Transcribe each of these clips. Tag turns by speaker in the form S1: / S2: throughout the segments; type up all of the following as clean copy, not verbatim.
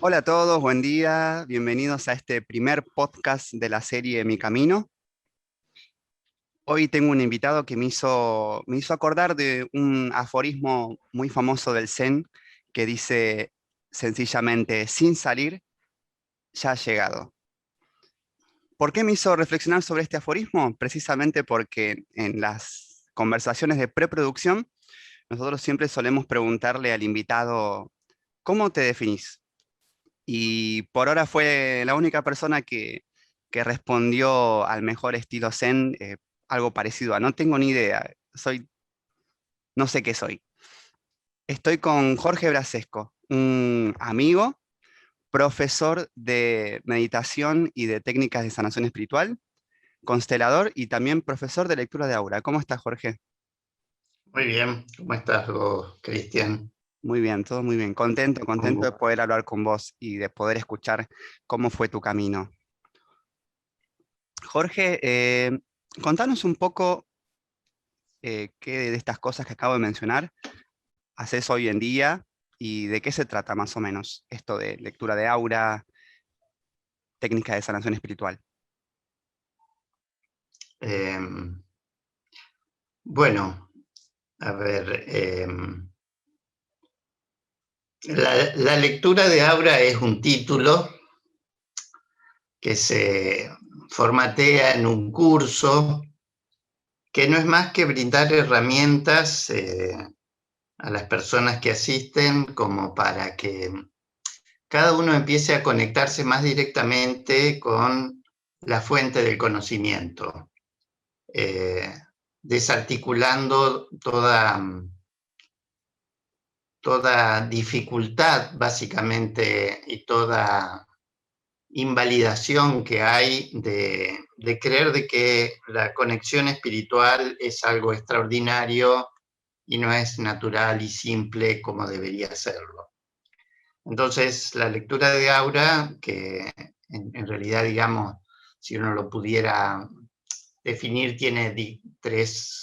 S1: Hola a todos, buen día, bienvenidos a este primer podcast de la serie Mi Camino. Hoy tengo un invitado que me hizo acordar de un aforismo muy famoso del Zen que dice sencillamente, sin salir, ya ha llegado. ¿Por qué me hizo reflexionar sobre este aforismo? Precisamente porque en las conversaciones de preproducción, nosotros siempre solemos preguntarle al invitado, ¿cómo te definís? Y por ahora fue la única persona que respondió al mejor estilo Zen, algo parecido a no tengo ni idea, no sé qué soy. Estoy con Jorge Brasesco, un amigo, profesor de meditación y de técnicas de sanación espiritual, constelador y también profesor de lectura de aura. ¿Cómo estás, Jorge?
S2: Muy bien, ¿cómo estás vos, Cristian?
S1: Muy bien, todo muy bien. Contento,
S2: Un
S1: contento de
S2: gusto.
S1: poder hablar con vos y de poder escuchar cómo fue tu camino. Jorge, contanos un poco qué de estas cosas que acabo de mencionar haces hoy en día y de qué se trata más o menos esto de lectura de aura, técnica de sanación espiritual.
S2: Em, bueno, a ver, la lectura de Aura es un título que se formatea en un curso que no es más que brindar herramientas a las personas que asisten como para que cada uno empiece a conectarse más directamente con la fuente del conocimiento. eh, Desarticulando toda dificultad, básicamente, y toda invalidación que hay de creer de que la conexión espiritual es algo extraordinario y no es natural y simple como debería serlo. Entonces, la lectura de aura, que en realidad, digamos, si uno lo pudiera definir, tiene tres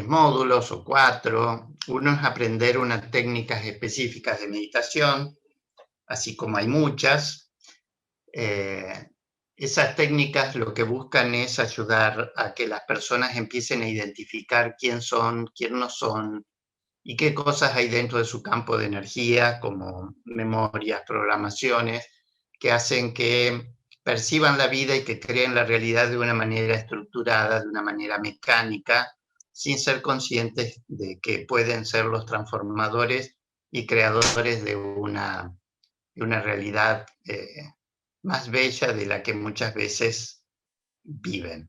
S2: módulos o cuatro. Uno es aprender unas técnicas específicas de meditación, así como hay muchas. Eh, Esas técnicas lo que buscan es ayudar a que las personas empiecen a identificar quién son, quién no son y qué cosas hay dentro de su campo de energía, como memorias, programaciones, que hacen que perciban la vida y que creen la realidad de una manera estructurada, de una manera mecánica, sin ser conscientes de que pueden ser los transformadores y creadores de una realidad más bella de la que muchas veces viven.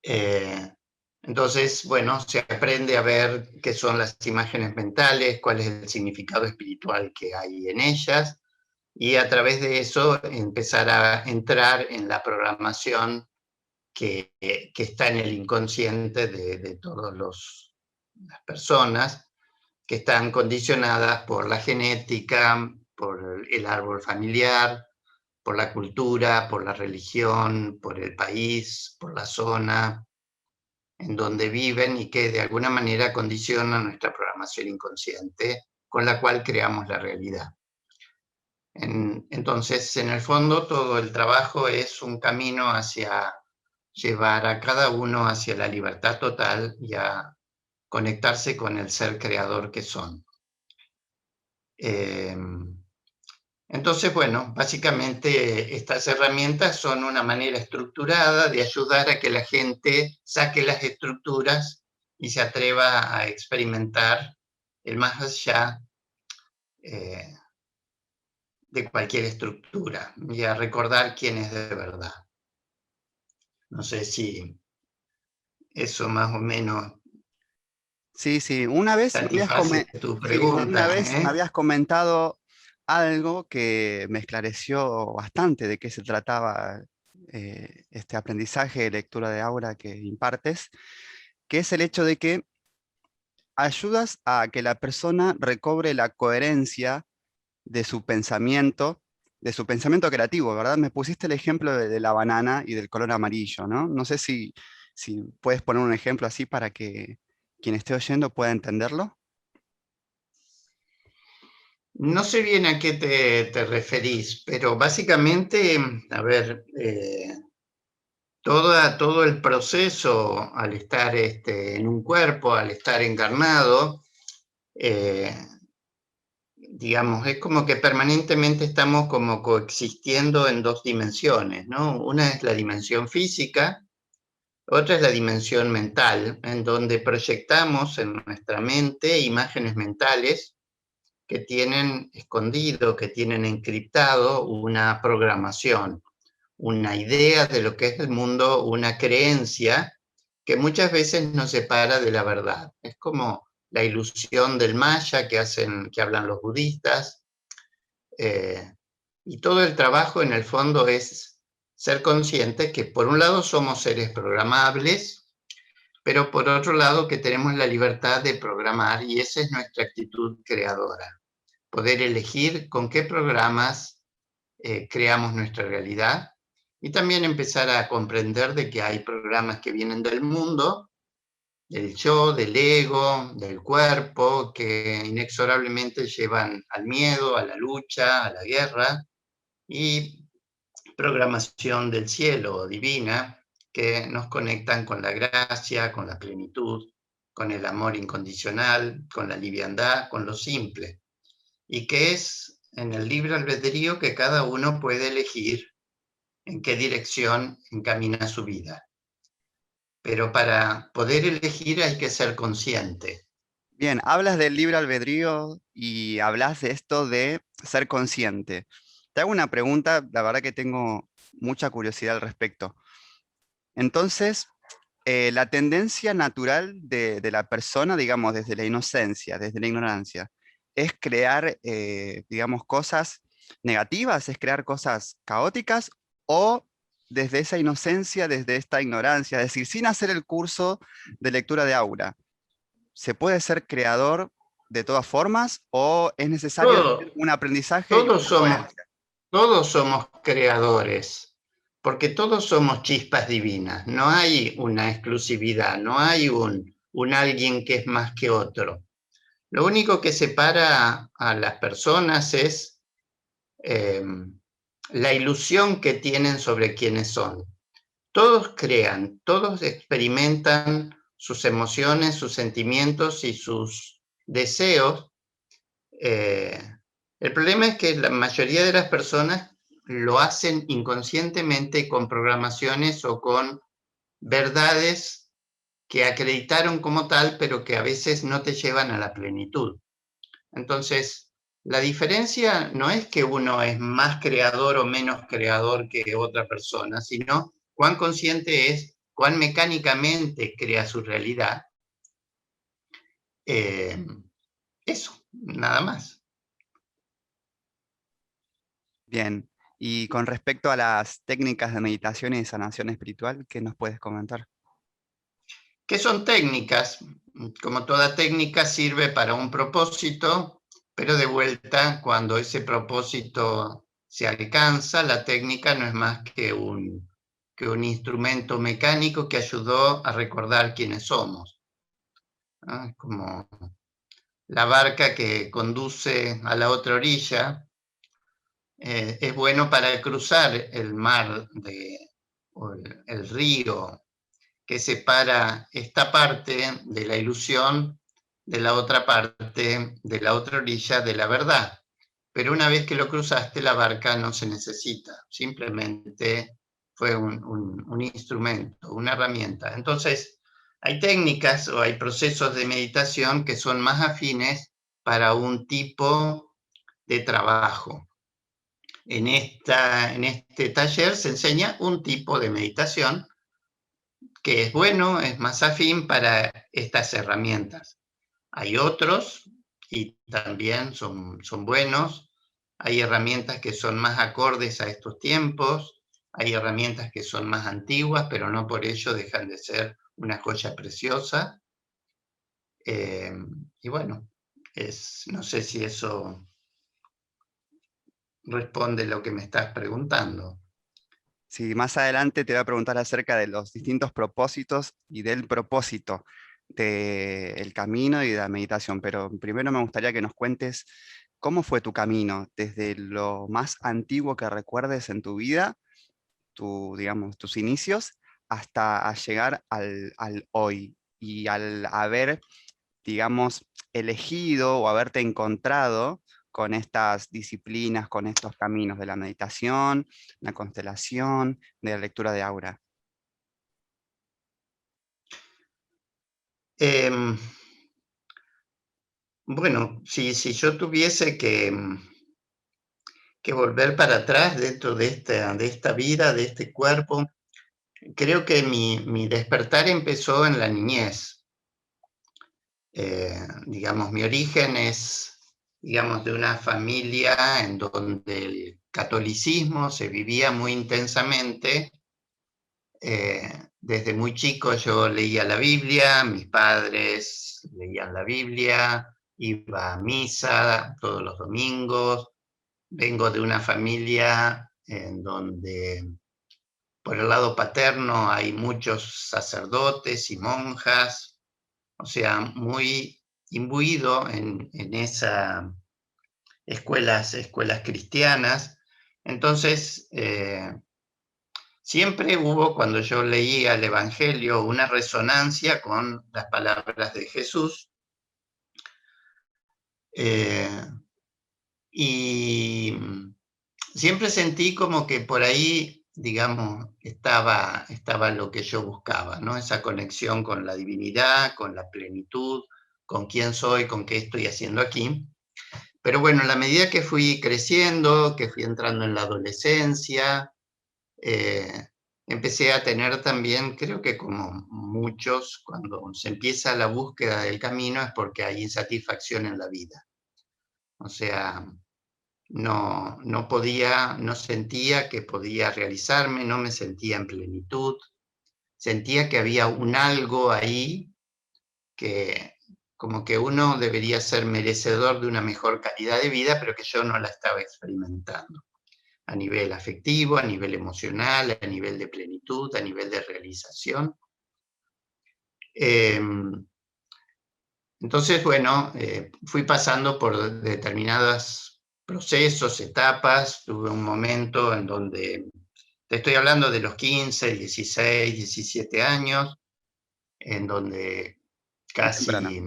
S2: Eh, entonces, bueno, se aprende a ver qué son las imágenes mentales, cuál es el significado espiritual que hay en ellas, y a través de eso empezar a entrar en la programación que está en el inconsciente de todas las personas, que están condicionadas por la genética, por el árbol familiar, por la cultura, por la religión, por el país, por la zona en donde viven y que de alguna manera condicionan nuestra programación inconsciente con la cual creamos la realidad. Entonces, en el fondo, todo el trabajo es un camino hacia llevar a cada uno hacia la libertad total y a conectarse con el ser creador que son. Eh, entonces, bueno, básicamente estas herramientas son una manera estructurada de ayudar a que la gente saque las estructuras y se atreva a experimentar el más allá eh, de cualquier estructura y a recordar quién es de verdad. No sé si eso más o menos
S1: Sí, sí, una vez
S2: satisface tu
S1: sí, una
S2: pregunta,
S1: vez me
S2: ¿eh?
S1: habías comentado algo que me esclareció bastante de qué se trataba este aprendizaje de lectura de aura que impartes, que es el hecho de que ayudas a que la persona recobre la coherencia de de su pensamiento creativo, ¿verdad? Me pusiste el ejemplo de la banana y del color amarillo, ¿no? No sé si puedes poner un ejemplo así para que quien esté oyendo pueda entenderlo.
S2: No sé bien a qué te referís, pero básicamente, a ver, todo el proceso al estar en un cuerpo, al estar encarnado, eh, digamos, es como que permanentemente estamos como coexistiendo en dos dimensiones, ¿no? Una es la dimensión física, otra es la dimensión mental, en donde proyectamos en nuestra mente imágenes mentales que tienen escondido, que tienen encriptado una programación, una idea de lo que es el mundo, una creencia que muchas veces nos separa de la verdad. Es como la ilusión del maya que hablan los budistas, eh, y todo el trabajo en el fondo es ser conscientes que por un lado somos seres programables, pero por otro lado que tenemos la libertad de programar y esa es nuestra actitud creadora. Poder elegir con qué programas creamos nuestra realidad y también empezar a comprender de que hay programas que vienen del mundo, del yo, del ego, del cuerpo, que inexorablemente llevan al miedo, a la lucha, a la guerra, y programación del cielo divina que nos conectan con la gracia, con la plenitud, con el amor incondicional, con la liviandad, con lo simple. Y que es en el libre albedrío que cada uno puede elegir en qué dirección encamina su vida. Pero para poder elegir hay que ser consciente.
S1: Bien, hablas del libre albedrío y hablas de esto de ser consciente. Te hago una pregunta, la verdad que tengo mucha curiosidad al respecto. Entonces, la tendencia natural de la persona, digamos, desde la inocencia, desde la ignorancia, es crear, digamos, cosas negativas, es crear cosas caóticas, o desde esa inocencia, desde esta ignorancia, es decir, sin hacer el curso de lectura de aula, ¿se puede ser creador de todas formas o es necesario tener
S2: Todo,
S1: un aprendizaje y
S2: todos
S1: una
S2: somos,
S1: coherencia?
S2: todos somos creadores, porque todos somos chispas divinas. No hay una exclusividad, no hay un alguien que es más que otro. Lo único que separa a las personas es eh, la ilusión que tienen sobre quiénes son. Todos crean, todos experimentan sus emociones, sus sentimientos y sus deseos. Eh, el problema es que la mayoría de las personas lo hacen inconscientemente con programaciones o con verdades que acreditaron como tal, pero que a veces no te llevan a la plenitud. Entonces, la diferencia no es que uno es más creador o menos creador que otra persona, sino cuán consciente es, cuán mecánicamente crea su realidad. Eh, Eso, nada más.
S1: Bien, y con respecto a las técnicas de meditación y sanación espiritual, ¿qué nos puedes comentar?
S2: ¿Qué son técnicas? Como toda técnica sirve para un propósito, pero de vuelta, cuando ese propósito se alcanza, la técnica no es más que un instrumento mecánico que ayudó a recordar quiénes somos, ¿no? Es como la barca que conduce a la otra orilla, es bueno para cruzar el mar o el río que separa esta parte de la ilusión de la otra parte, de la otra orilla de la verdad. Pero una vez que lo cruzaste, la barca no se necesita, simplemente fue un instrumento, una herramienta. Entonces, hay técnicas o hay procesos de meditación que son más afines para un tipo de trabajo. En este taller se enseña un tipo de meditación que es bueno, es más afín para estas herramientas. Hay otros y también son buenos. Hay herramientas que son más acordes a estos tiempos. Hay herramientas que son más antiguas, pero no por ello dejan de ser una joya preciosa. Eh, y bueno, no sé si eso responde lo que me estás preguntando.
S1: Si más adelante te voy a preguntar acerca de los distintos propósitos y del propósito del camino y de la meditación, pero primero me gustaría que nos cuentes ¿cómo fue tu camino desde lo más antiguo que recuerdes en tu vida, digamos, tus inicios, hasta a llegar al hoy y al haber, digamos, elegido o haberte encontrado con estas disciplinas, con estos caminos de la meditación, la constelación, de la lectura de aura?
S2: Em, bueno, si yo tuviese que volver para atrás dentro de esta vida, de este cuerpo, creo que mi despertar empezó en la niñez. Digamos, mi origen es, digamos, de una familia en donde el catolicismo se vivía muy intensamente. Desde muy chico yo leía la Biblia, mis padres leían la Biblia, iba a misa todos los domingos. Vengo de una familia en donde por el lado paterno hay muchos sacerdotes y monjas, o sea, muy imbuido en esas escuelas cristianas. Entonces, siempre hubo, cuando yo leía el Evangelio, una resonancia con las palabras de Jesús. Y siempre sentí como que por ahí, digamos, estaba lo que yo buscaba, ¿no? Esa conexión con la divinidad, con la plenitud, con quién soy, con qué estoy haciendo aquí. Pero bueno, en la medida que fui creciendo, que fui entrando en la adolescencia, eh, empecé a tener también, creo que como muchos, cuando se empieza la búsqueda del camino es porque hay insatisfacción en la vida. O sea, no podía, no sentía que podía realizarme, no me sentía en plenitud, sentía que había un algo ahí que como que uno debería ser merecedor de una mejor calidad de vida, pero que yo no la estaba experimentando a nivel afectivo, a nivel emocional, a nivel de plenitud, a nivel de realización. Entonces, bueno, fui pasando por determinados procesos, etapas, tuve un momento en donde, te estoy hablando de los 15, 16, 17 años, en donde
S1: Muy temprano.
S2: casi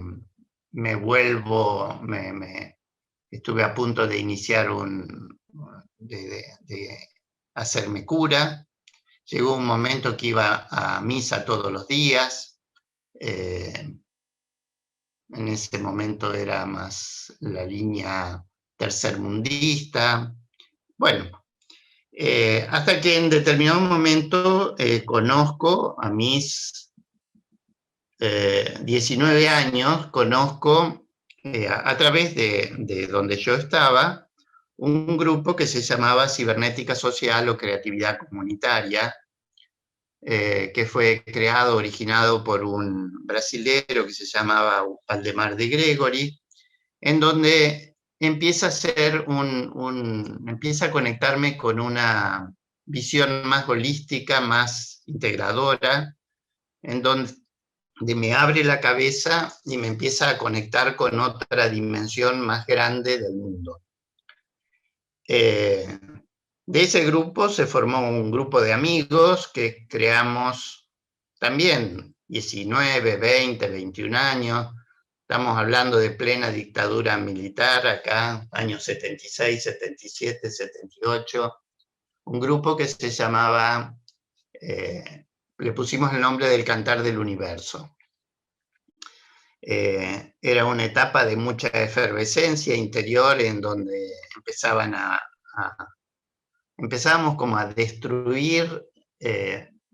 S2: me vuelvo, estuve a punto de iniciar de hacerme cura. Llegó un momento que iba a misa todos los días. En ese momento era más la línea tercermundista. Bueno, hasta que en determinado momento conozco a mis 19 años, conozco a través de donde yo estaba, un grupo que se llamaba Cibernética Social o Creatividad Comunitaria, que fue creado, originado por un brasilero que se llamaba Valdemar de Gregori, en donde empieza a empieza a conectarme con una visión más holística, más integradora, en donde me abre la cabeza y me empieza a conectar con otra dimensión más grande del mundo. De ese grupo se formó un grupo de amigos que creamos también 19, 20, 21 años. Estamos hablando de plena dictadura militar acá, años 76, 77, 78. Un grupo que se llamaba, le pusimos el nombre del Cantar del Universo. Era una etapa de mucha efervescencia interior en donde empezábamos como a destruir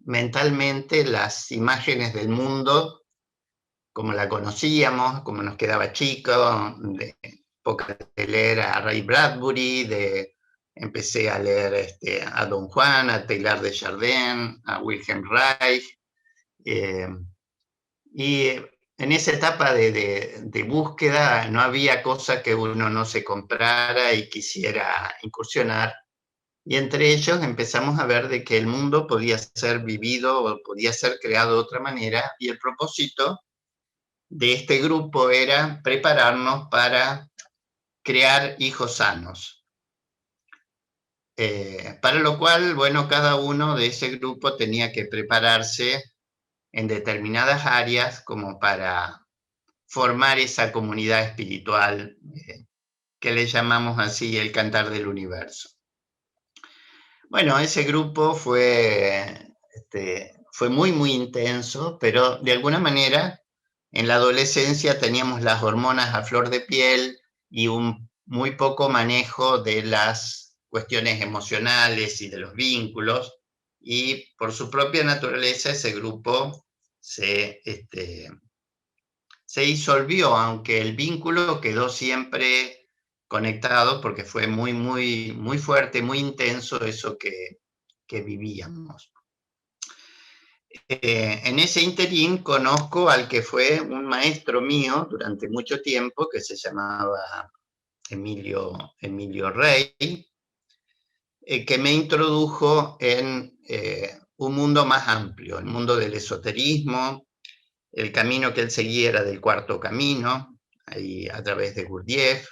S2: mentalmente las imágenes del mundo como la conocíamos, como nos quedaba chico, de leer a Ray Bradbury, empecé a leer a Don Juan, a Teilhard de Chardin, a Wilhelm Reich, y en esa etapa de búsqueda no había cosa que uno no se comprara y quisiera incursionar. Y entre ellos empezamos a ver de que el mundo podía ser vivido o podía ser creado de otra manera, y el propósito de este grupo era prepararnos para crear hijos sanos. Para lo cual, bueno, cada uno de ese grupo tenía que prepararse en determinadas áreas como para formar esa comunidad espiritual que le llamamos así el cantar del universo. Bueno, ese grupo fue muy, muy intenso, pero de alguna manera en la adolescencia teníamos las hormonas a flor de piel y un muy poco manejo de las cuestiones emocionales y de los vínculos, y por su propia naturaleza ese grupo se disolvió, aunque el vínculo quedó siempre conectado porque fue muy, muy, muy fuerte, muy intenso eso que vivíamos. En ese interín conozco al que fue un maestro mío durante mucho tiempo, que se llamaba Emilio Rey, que me introdujo en un mundo más amplio, el mundo del esoterismo. El camino que él seguía era del cuarto camino, ahí a través de Gurdjieff,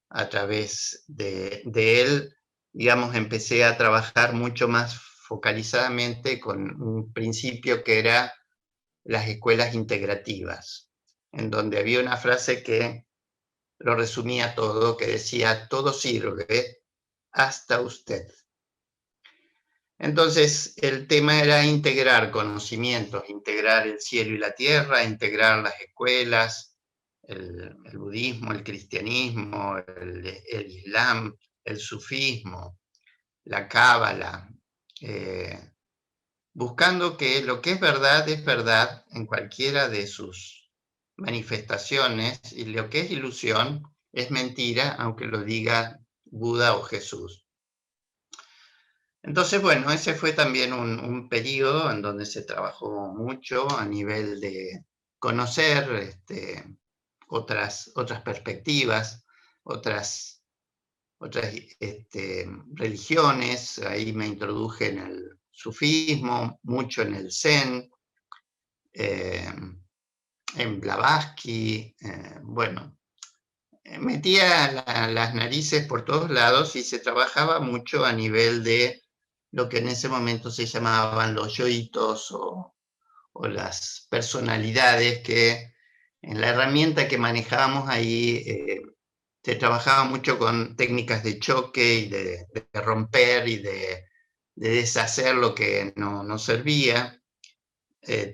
S2: a través de él, digamos, empecé a trabajar mucho más focalizadamente con un principio que era las escuelas integrativas, en donde había una frase que lo resumía todo, que decía: todo sirve hasta usted. Entonces, el tema era integrar conocimientos, integrar el cielo y la tierra, integrar las escuelas, el budismo, el cristianismo, el islam, el sufismo, la cábala, buscando que lo que es verdad en cualquiera de sus manifestaciones, y lo que es ilusión es mentira, aunque lo diga Buda o Jesús. Entonces, bueno, ese fue también un periodo en donde se trabajó mucho a nivel de conocer otras perspectivas, otras religiones. Ahí me introduje en el sufismo, mucho en el Zen, en Blavatsky, bueno, metía las narices por todos lados y se trabajaba mucho a nivel de lo que en ese momento se llamaban los yoitos o las personalidades, que en la herramienta que manejábamos ahí se trabajaba mucho con técnicas de choque y de romper y de deshacer lo que no servía.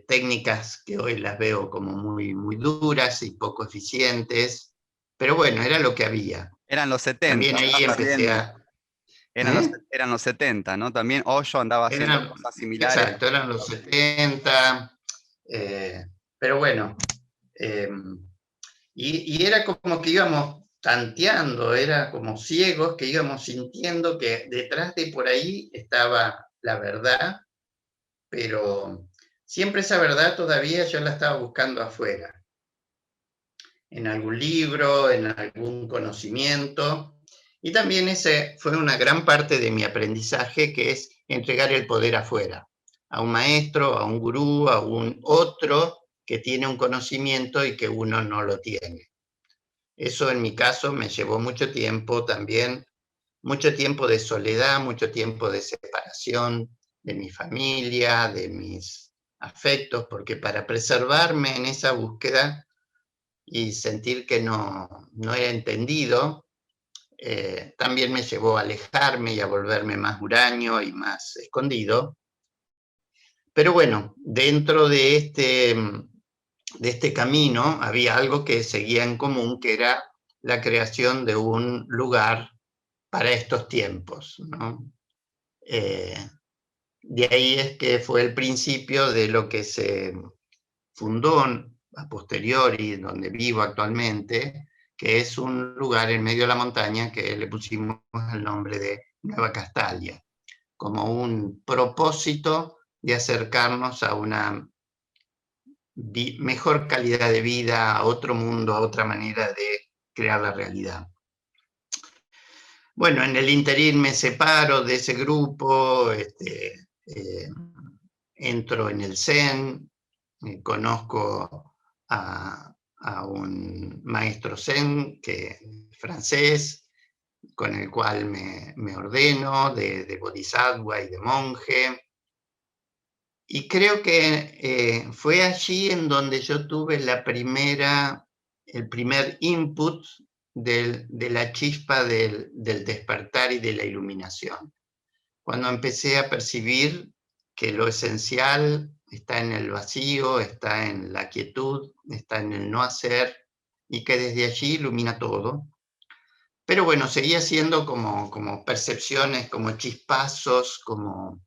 S2: Técnicas que hoy las veo como muy, muy duras y poco eficientes, pero bueno, era lo que había.
S1: Eran los 70,
S2: También ahí
S1: ¿no?
S2: empecé
S1: También
S2: a... ¿eh?
S1: eran los 70, ¿no? También Osho andaba haciendo
S2: Eran,
S1: cosas similares.
S2: exacto, eran los 70, pero bueno, eh, y era como que íbamos tanteando, era como ciegos que íbamos sintiendo que detrás de por ahí estaba la verdad, pero siempre esa verdad todavía yo la estaba buscando afuera, en algún libro, en algún conocimiento. Y también ese fue una gran parte de mi aprendizaje, que es entregar el poder afuera, a un maestro, a un gurú, a un otro que tiene un conocimiento y que uno no lo tiene. Eso en mi caso me llevó mucho tiempo también, mucho tiempo de soledad, mucho tiempo de separación de mi familia, de mis afectos, porque para preservarme en esa búsqueda y sentir que no era entendido, también me llevó a alejarme y a volverme más huraño y más escondido. Pero bueno, dentro de este camino había algo que seguía en común, que era la creación de un lugar para estos tiempos, ¿no? De ahí es que fue el principio de lo que se fundó a posteriori, donde vivo actualmente, que es un lugar en medio de la montaña que le pusimos el nombre de Nueva Castalia, como un propósito de acercarnos a una mejor calidad de vida, a otro mundo, a otra manera de crear la realidad. Bueno, en el interín me separo de ese grupo, entro en el Zen, conozco a a un maestro Zen, francés, con el cual me ordeno, de bodhisattva y de monje. Y creo que fue allí en donde yo tuve el primer input de la chispa del despertar y de la iluminación. Cuando empecé a percibir que lo esencial está en el vacío, está en la quietud, está en el no hacer, y que desde allí ilumina todo. Pero bueno, seguía siendo como percepciones, como chispazos, como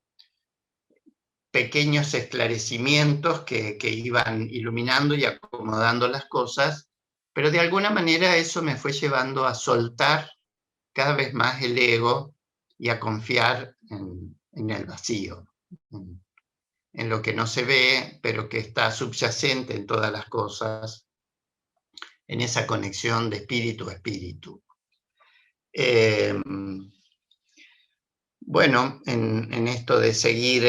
S2: pequeños esclarecimientos que iban iluminando y acomodando las cosas, pero de alguna manera eso me fue llevando a soltar cada vez más el ego y a confiar en el vacío, en lo que no se ve, pero que está subyacente en todas las cosas, en esa conexión de espíritu a espíritu. Bueno, en esto de seguir,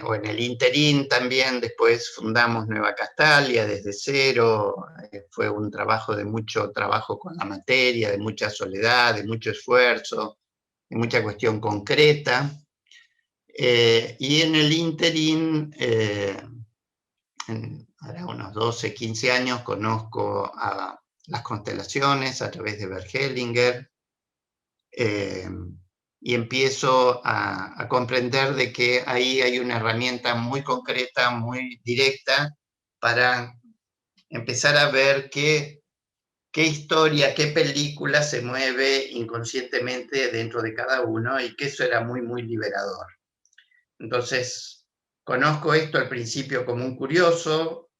S2: o en el interín también, después fundamos Nueva Castalia desde cero. Fue un trabajo de mucho trabajo con la materia, de mucha soledad, de mucho esfuerzo, de mucha cuestión concreta. Y en el interín, ahora unos 12, 15 años, conozco a las constelaciones a través de Bert Hellinger. Y empiezo a comprender de que ahí hay una herramienta muy concreta, muy directa, para empezar a ver qué historia, qué película se mueve inconscientemente dentro de cada uno, y que eso era muy, muy liberador. Entonces, conozco esto al principio como un curioso,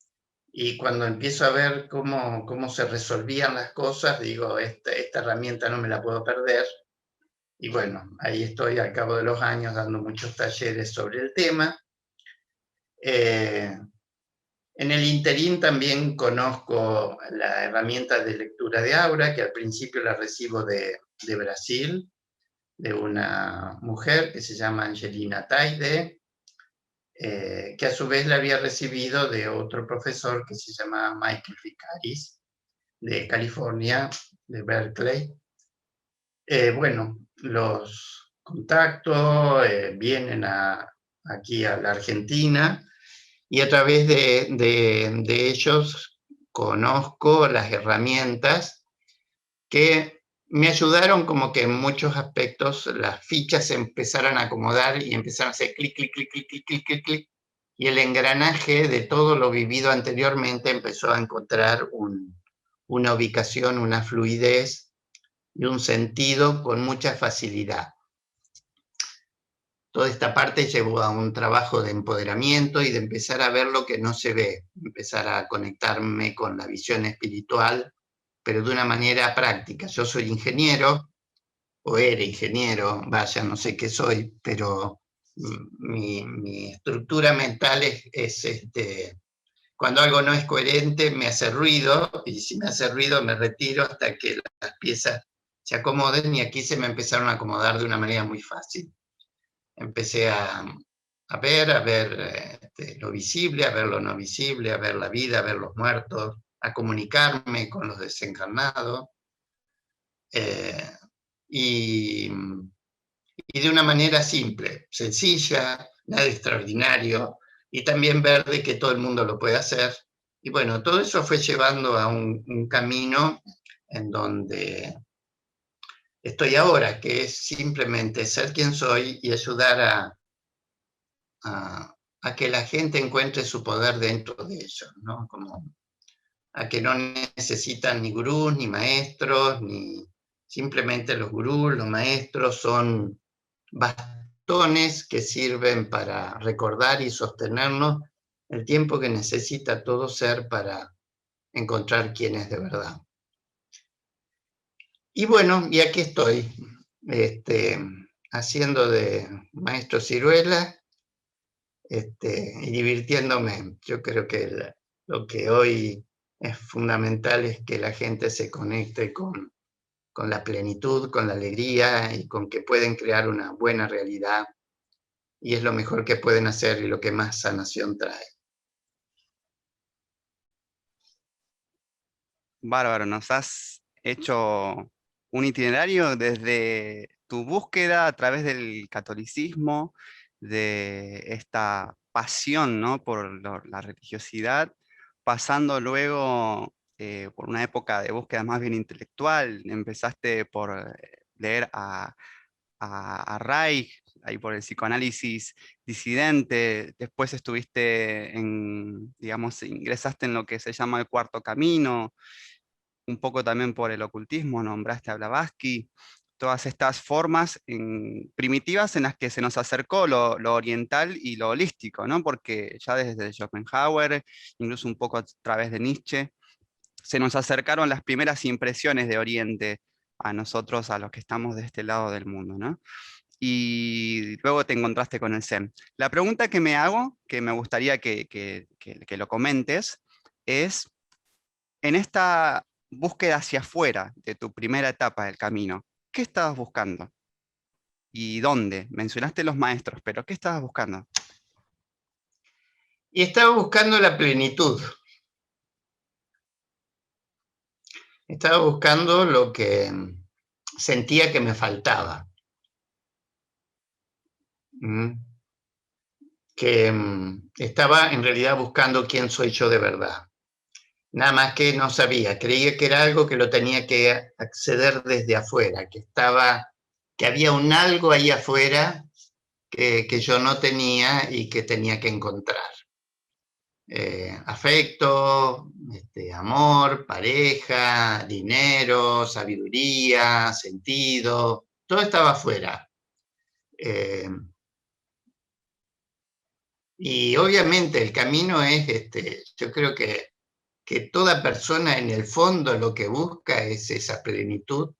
S2: y cuando empiezo a ver cómo se resolvían las cosas, digo, esta herramienta no me la puedo perder. Y bueno, ahí estoy al cabo de los años dando muchos talleres sobre el tema. En el interín también conozco la herramienta de lectura de aura, que al principio la recibo de Brasil, de una mujer que se llama Angelina Taide, que a su vez la había recibido de otro profesor que se llama Michael Ficaris, de California, de Berkeley. Bueno, los contacto, vienen aquí a la Argentina, y a través de ellos conozco las herramientas que me ayudaron, como que en muchos aspectos las fichas se empezaron a acomodar y empezaron a hacer clic, clic, clic, clic, clic, clic, clic, clic, y el engranaje de todo lo vivido anteriormente empezó a encontrar una ubicación, una fluidez y un sentido con mucha facilidad. Toda esta parte llevó a un trabajo de empoderamiento y de empezar a ver lo que no se ve, empezar a conectarme con la visión espiritual, pero de una manera práctica. Yo soy ingeniero, o era ingeniero, vaya, no sé qué soy, pero mi estructura mental es cuando algo no es coherente me hace ruido, y si me hace ruido me retiro hasta que las piezas se acomoden, y aquí se me empezaron a acomodar de una manera muy fácil. Empecé a ver lo visible, a ver lo no visible, a ver la vida, a ver los muertos, a comunicarme con los desencarnados, y de una manera simple, sencilla, nada extraordinario, y también ver de que todo el mundo lo puede hacer. Y bueno, todo eso fue llevando a un camino en donde estoy ahora, que es simplemente ser quien soy y ayudar a que la gente encuentre su poder dentro de ellos, ¿no? Como a que no necesitan ni gurús, ni maestros, ni simplemente los gurús, los maestros son bastones que sirven para recordar y sostenernos el tiempo que necesita todo ser para encontrar quién es de verdad. Y bueno, y aquí estoy, haciendo de maestro ciruela, y divirtiéndome. Yo creo que lo que hoy es fundamental es que la gente se conecte con la plenitud, con la alegría, y con que pueden crear una buena realidad, y es lo mejor que pueden hacer y lo que más sanación trae.
S1: Bárbaro, nos has hecho un itinerario desde tu búsqueda a través del catolicismo, de esta pasión, ¿no? por la religiosidad, pasando luego por una época de búsqueda más bien intelectual. Empezaste por leer a Reich, ahí por el psicoanálisis disidente, después estuviste en, digamos, ingresaste en lo que se llama el cuarto camino, un poco también por el ocultismo, nombraste a Blavatsky, todas estas formas primitivas en las que se nos acercó lo oriental y lo holístico, ¿no? Porque ya desde Schopenhauer, incluso un poco a través de Nietzsche, se nos acercaron las primeras impresiones de Oriente a nosotros, a los que estamos de este lado del mundo, ¿no? Y luego te encontraste con el Zen. La pregunta que me hago, que me gustaría que lo comentes, es, en esta búsqueda hacia afuera de tu primera etapa del camino, ¿qué estabas buscando? ¿Y dónde? Mencionaste los maestros, pero ¿qué estabas buscando?
S2: Y estaba buscando la plenitud. Estaba buscando lo que sentía que me faltaba. Que estaba en realidad buscando quién soy yo de verdad. Nada más que no sabía, creía que era algo que lo tenía que acceder desde afuera, que había un algo ahí afuera que yo no tenía y que tenía que encontrar. Afecto, amor, pareja, dinero, sabiduría, sentido, todo estaba afuera. Y obviamente el camino es, yo creo que toda persona en el fondo lo que busca es esa plenitud,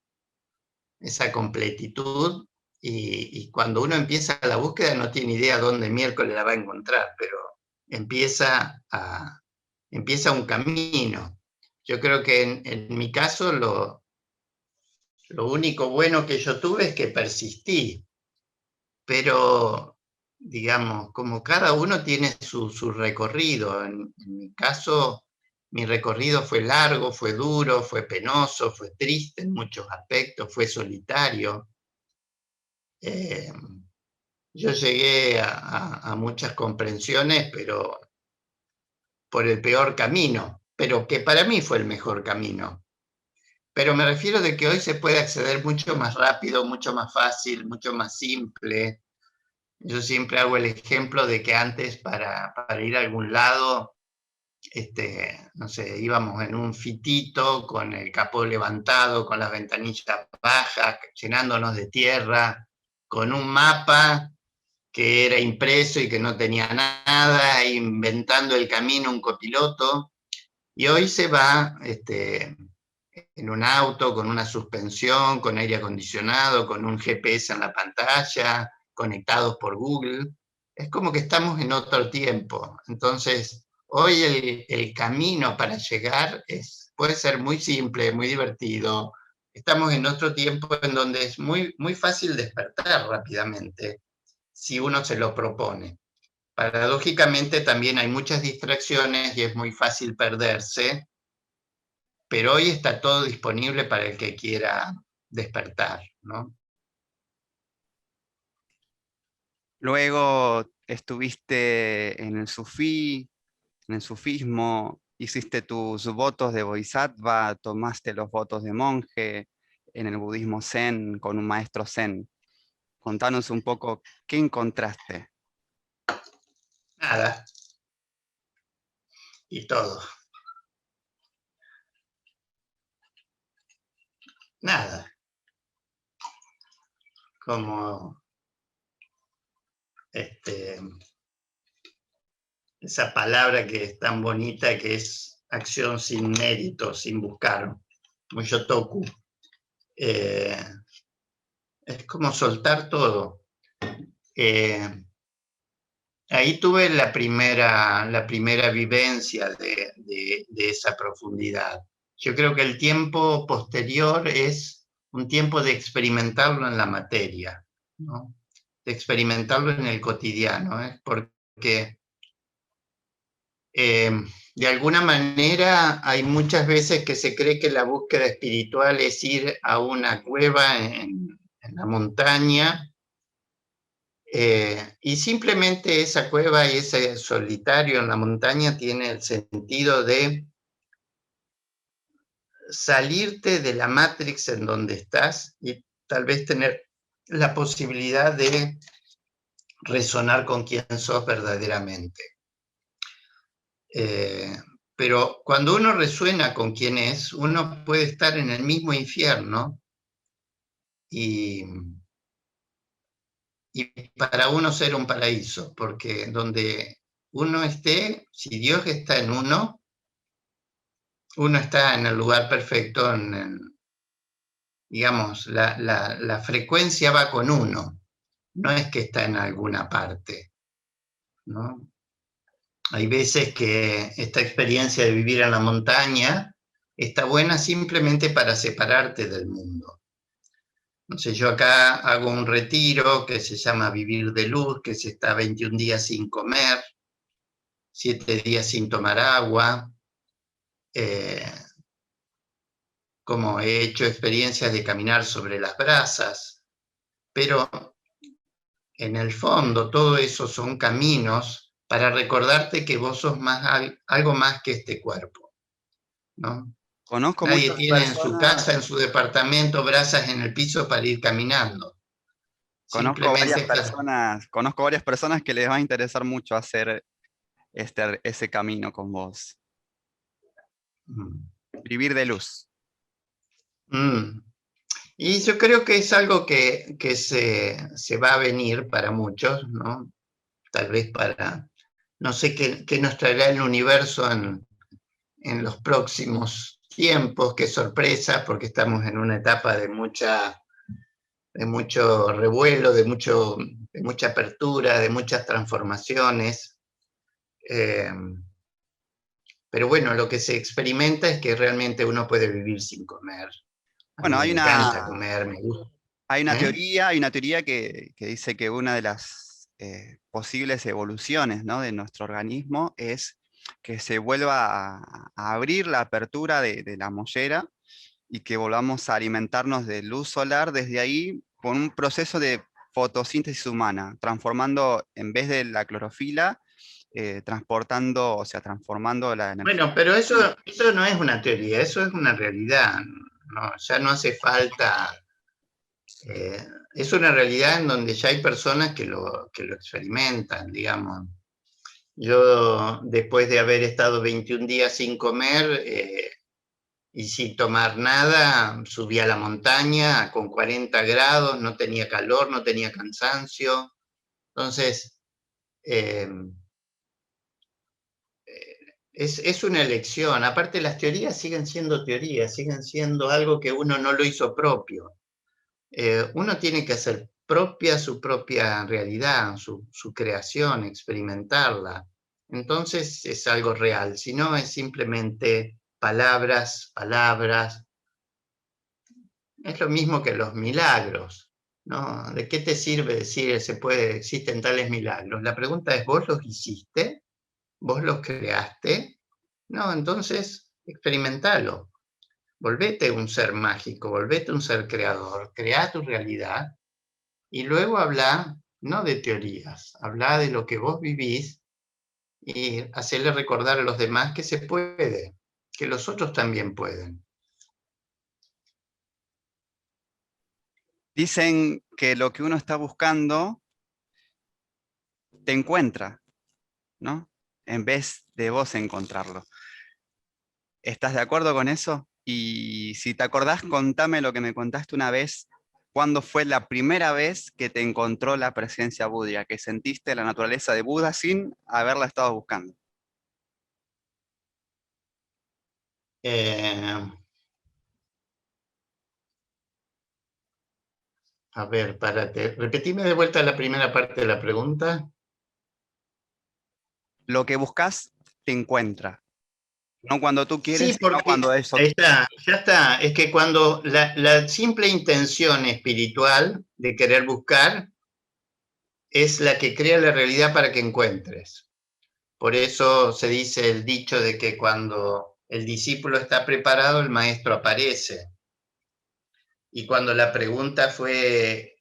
S2: esa completitud, y cuando uno empieza la búsqueda no tiene idea dónde miércoles la va a encontrar, pero empieza un camino. Yo creo que en mi caso lo único bueno que yo tuve es que persistí, pero digamos, como cada uno tiene su recorrido, en mi caso mi recorrido fue largo, fue duro, fue penoso, fue triste en muchos aspectos, fue solitario. Eh, yo llegué a muchas comprensiones, pero por el peor camino, pero que para mí fue el mejor camino. Pero me refiero de que hoy se puede acceder mucho más rápido, mucho más fácil, mucho más simple. Yo siempre hago el ejemplo de que antes para ir a algún lado, no sé, íbamos en un fitito con el capó levantado, con las ventanillas bajas, llenándonos de tierra, con un mapa que era impreso y que no tenía nada, inventando el camino un copiloto. Y hoy se va en un auto con una suspensión, con aire acondicionado, con un GPS en la pantalla, conectados por Google. Es como que estamos en otro tiempo. Entonces, hoy el camino para llegar puede ser muy simple, muy divertido. Estamos en otro tiempo en donde es muy, muy fácil despertar rápidamente si uno se lo propone. Paradójicamente también hay muchas distracciones y es muy fácil perderse, pero hoy está todo disponible para el que quiera despertar, ¿no?
S1: Luego estuviste en el en el sufismo, hiciste tus votos de bodhisattva, tomaste los votos de monje en el budismo zen con un maestro zen. Contanos un poco qué encontraste.
S2: Nada, y todo. Nada. Como esa palabra que es tan bonita, que es acción sin mérito, sin buscar, como yotoku. Es como soltar todo. Ahí tuve la primera vivencia de esa profundidad. Yo creo que el tiempo posterior es un tiempo de experimentarlo en la materia, ¿no? De experimentarlo en el cotidiano, ¿eh? Porque Eh, de alguna manera hay muchas veces que se cree que la búsqueda espiritual es ir a una cueva en la montaña, y simplemente esa cueva y ese solitario en la montaña tiene el sentido de salirte de la matrix en donde estás y tal vez tener la posibilidad de resonar con quién sos verdaderamente. Eh, pero cuando uno resuena con quién es, uno puede estar en el mismo infierno y, y para uno ser un paraíso, porque donde uno esté, si Dios está en uno, uno está en el lugar perfecto, digamos, la frecuencia va con uno, no es que está en alguna parte, ¿no? Hay veces que esta experiencia de vivir en la montaña está buena simplemente para separarte del mundo. Entonces yo acá hago un retiro que se llama Vivir de Luz, que se está 21 días sin comer, 7 días sin tomar agua, como he hecho experiencias de caminar sobre las brasas, pero en el fondo todo eso son caminos para recordarte que vos sos más, algo más que este cuerpo, ¿no?
S1: Conozco
S2: Nadie
S1: muchas
S2: tiene en su
S1: personas,
S2: casa, en su departamento, brasas en el piso para ir caminando. Simplemente para...
S1: conozco varias personas que les va a interesar mucho hacer ese camino con vos.
S2: Mm.
S1: Vivir de luz.
S2: Mm. Y yo creo que es algo que se va a venir para muchos, ¿no? Tal vez para, no sé qué nos traerá el universo en los próximos tiempos, qué sorpresa, porque estamos en una etapa de mucho revuelo, de mucha apertura, de muchas transformaciones. Eh, pero bueno, lo que se experimenta es que realmente uno puede vivir sin comer. A mí
S1: Bueno,
S2: me encanta comer, me gusta. ¿Eh?
S1: hay una teoría que dice que una de las posibles evoluciones, ¿no?, de nuestro organismo es que se vuelva a abrir la apertura de la mollera y que volvamos a alimentarnos de luz solar desde ahí con un proceso de fotosíntesis humana, transformando en vez de la clorofila, transportando, o sea, transformando la energía.
S2: Bueno, pero eso no es una teoría, eso es una realidad. No, ya no hace falta. Es una realidad en donde ya hay personas que lo experimentan, digamos. Yo, después de haber estado 21 días sin comer y sin tomar nada, subí a la montaña con 40 grados, no tenía calor, no tenía cansancio. Entonces, eh, es una elección. Aparte, las teorías siguen siendo teorías, siguen siendo algo que uno no lo hizo propio. Uno tiene que hacer propia su propia realidad, su creación, experimentarla. Entonces es algo real, si no es simplemente palabras, palabras. Es lo mismo que los milagros, ¿no? ¿De qué te sirve decir existen tales milagros? La pregunta es, ¿vos los hiciste? ¿Vos los creaste? No, entonces experimentalo. Volvete un ser mágico, volvete un ser creador, crea tu realidad y luego habla no de teorías, habla de lo que vos vivís y hacerle recordar a los demás que se puede, que los otros también pueden.
S1: Dicen que lo que uno está buscando te encuentra, ¿no? En vez de vos encontrarlo. ¿Estás de acuerdo con eso? Y si te acordás, contame lo que me contaste una vez. ¿Cuándo fue la primera vez que te encontró la presencia búdica, que sentiste la naturaleza de Buda sin haberla estado buscando?
S2: Eh, a ver, párate. Repetime de vuelta la primera parte de la pregunta.
S1: Lo que buscas te encuentra. No cuando tú quieres,
S2: Sí,
S1: sino
S2: porque
S1: cuando eso quiere.
S2: está, ya está. Es que cuando la simple intención espiritual de querer buscar es la que crea la realidad para que encuentres. Por eso se dice el dicho de que cuando el discípulo está preparado, el maestro aparece. Y cuando la pregunta fue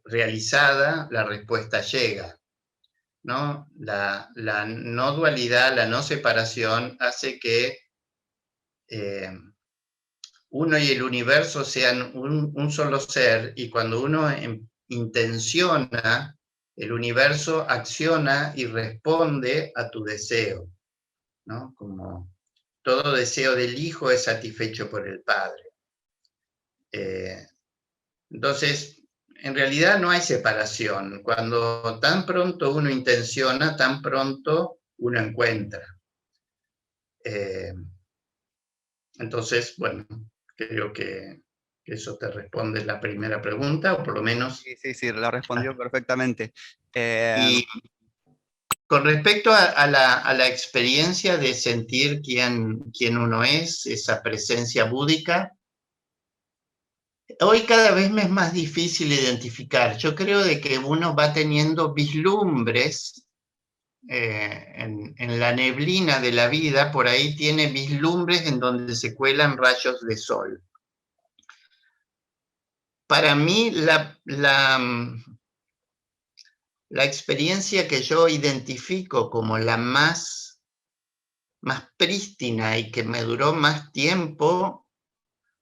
S2: realizada, la respuesta llega, ¿no? La no dualidad, la no separación hace que uno y el universo sean un solo ser, y cuando uno intenciona, el universo acciona y responde a tu deseo, ¿no? Como todo deseo del hijo es satisfecho por el padre. Entonces, en realidad no hay separación. Cuando tan pronto uno intenciona, tan pronto uno encuentra. Entonces, bueno, creo que eso te responde la primera pregunta, o por lo menos.
S1: Sí, sí, sí, lo respondió perfectamente. Eh,
S2: Y con respecto a la experiencia de sentir quién uno es, esa presencia búdica, hoy cada vez me es más difícil identificar. Yo creo de que uno va teniendo vislumbres en la neblina de la vida, por ahí tiene vislumbres en donde se cuelan rayos de sol. Para mí, la experiencia que yo identifico como la más prístina y que me duró más tiempo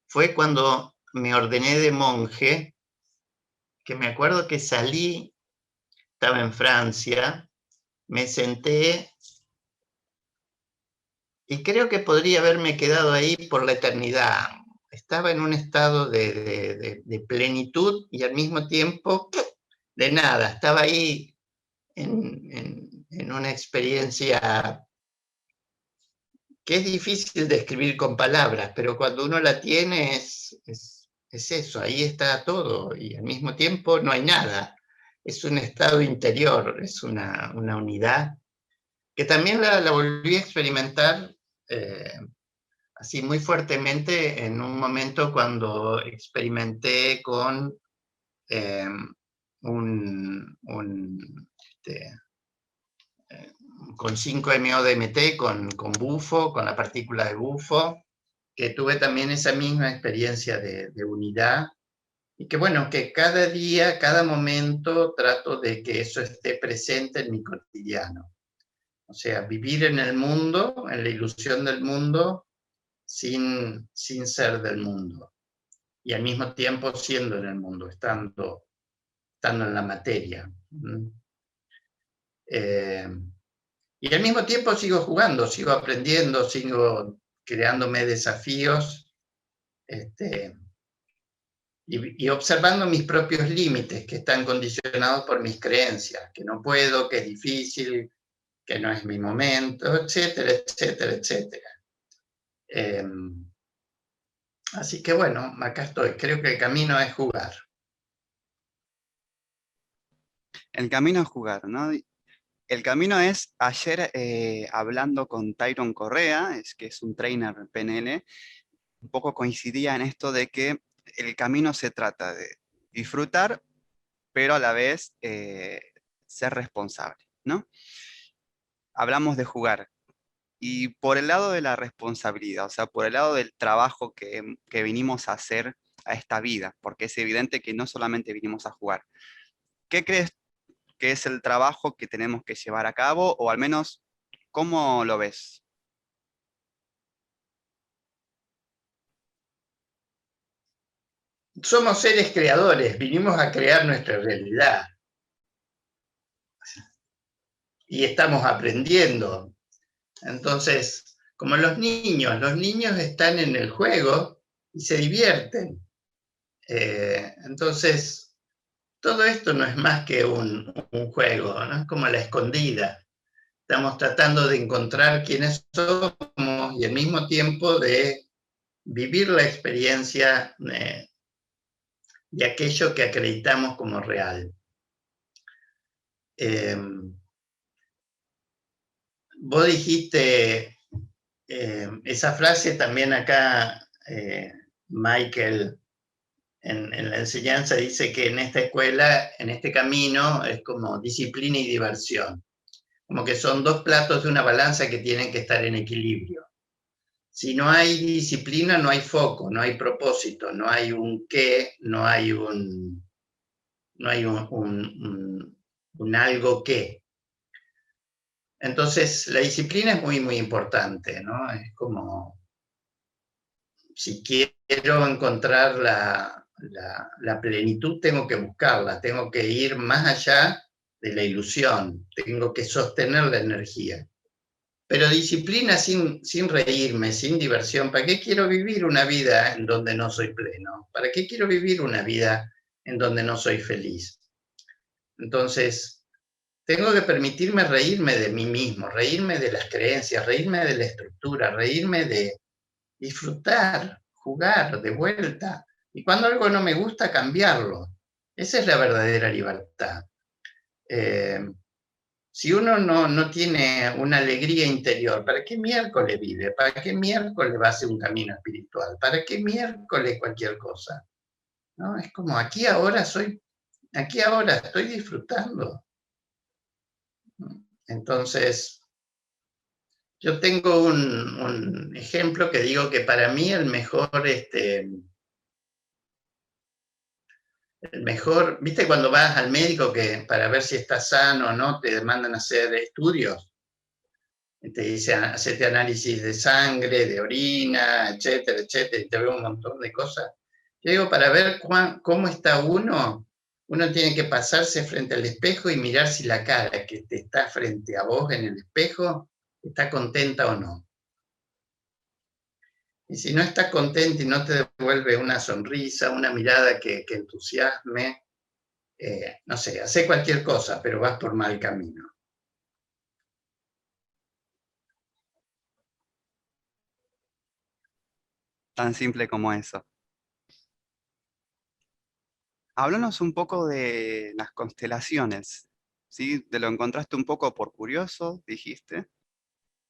S2: fue cuando me ordené de monje, que me acuerdo que salí, estaba en Francia, me senté y creo que podría haberme quedado ahí por la eternidad. Estaba en un estado de plenitud y al mismo tiempo de nada. Estaba ahí en una experiencia que es difícil de describir con palabras, pero cuando uno la tiene es eso, ahí está todo y al mismo tiempo no hay nada. Es un estado interior, es una unidad que también la volví a experimentar así muy fuertemente en un momento cuando experimenté con eh, este, con 5-MeO-DMT, con bufo, con la partícula de bufo, que tuve también esa misma experiencia de unidad, y que bueno, que cada día, cada momento trato de que eso esté presente en mi cotidiano. O sea, vivir en el mundo, en la ilusión del mundo, sin ser del mundo. Y al mismo tiempo siendo en el mundo, estando en la materia. Y al mismo tiempo sigo jugando, sigo aprendiendo, sigo creándome desafíos y observando mis propios límites que están condicionados por mis creencias, que no puedo, que es difícil, que no es mi momento, etcétera, etcétera, etcétera. Así que bueno, acá estoy. Creo que el camino es jugar.
S1: el camino es jugar, ¿no? El camino es, ayer hablando con Tyron Correa, que es un trainer PNL, un poco coincidía en esto de que el camino se trata de disfrutar, pero a la vez ser responsable, ¿no? Hablamos de jugar. Y por el lado de la responsabilidad, o sea, por el lado del trabajo que vinimos a hacer a esta vida, porque es evidente que no solamente vinimos a jugar. ¿Qué crees que es el trabajo que tenemos que llevar a cabo, o al menos, cómo lo ves?
S2: Somos seres creadores, vinimos a crear nuestra realidad. Y estamos aprendiendo. Entonces, como los niños están en el juego y se divierten. Entonces, todo esto no es más que un juego, ¿no? Es como la escondida. Estamos tratando de encontrar quiénes somos y al mismo tiempo de vivir la experiencia de aquello que acreditamos como real. Vos dijiste esa frase también acá, Michael, en la enseñanza dice que en esta escuela, en este camino, es como disciplina y diversión. como que son dos platos de una balanza que tienen que estar en equilibrio. Si no hay disciplina, no hay foco, no hay propósito, no hay un qué, no hay un algo que. Entonces, la disciplina es muy, muy importante, ¿no? Es como, si quiero encontrar la plenitud, tengo que buscarla, tengo que ir más allá de la ilusión, tengo que sostener la energía. Pero disciplina sin reírme, sin diversión. ¿Para qué quiero vivir una vida en donde no soy pleno? ¿Para qué quiero vivir una vida en donde no soy feliz? Entonces, tengo que permitirme reírme de mí mismo, reírme de las creencias, reírme de la estructura, reírme de disfrutar, jugar de vuelta. Y cuando algo no me gusta, cambiarlo. Esa es la verdadera libertad. Si uno no tiene una alegría interior, ¿para qué miércoles vive? ¿Para qué miércoles va a hacer un camino espiritual? ¿Para qué miércoles cualquier cosa? ¿No? Es como aquí ahora estoy disfrutando. Entonces, yo tengo un ejemplo que digo que para mí el mejor, ¿viste cuando vas al médico que para ver si estás sano o no te mandan a hacer estudios? Te dice, hacete análisis de sangre, de orina, etcétera, etcétera, y te ve un montón de cosas. Yo digo, para ver cómo está uno tiene que pasarse frente al espejo y mirar si la cara que te está frente a vos en el espejo está contenta o no. Y si no está contenta y no te devuelve una sonrisa, una mirada que entusiasme, no sé, hace cualquier cosa, pero vas por mal camino.
S1: Tan simple como eso. Háblanos un poco de las constelaciones, ¿sí? Te lo encontraste un poco por curioso, dijiste,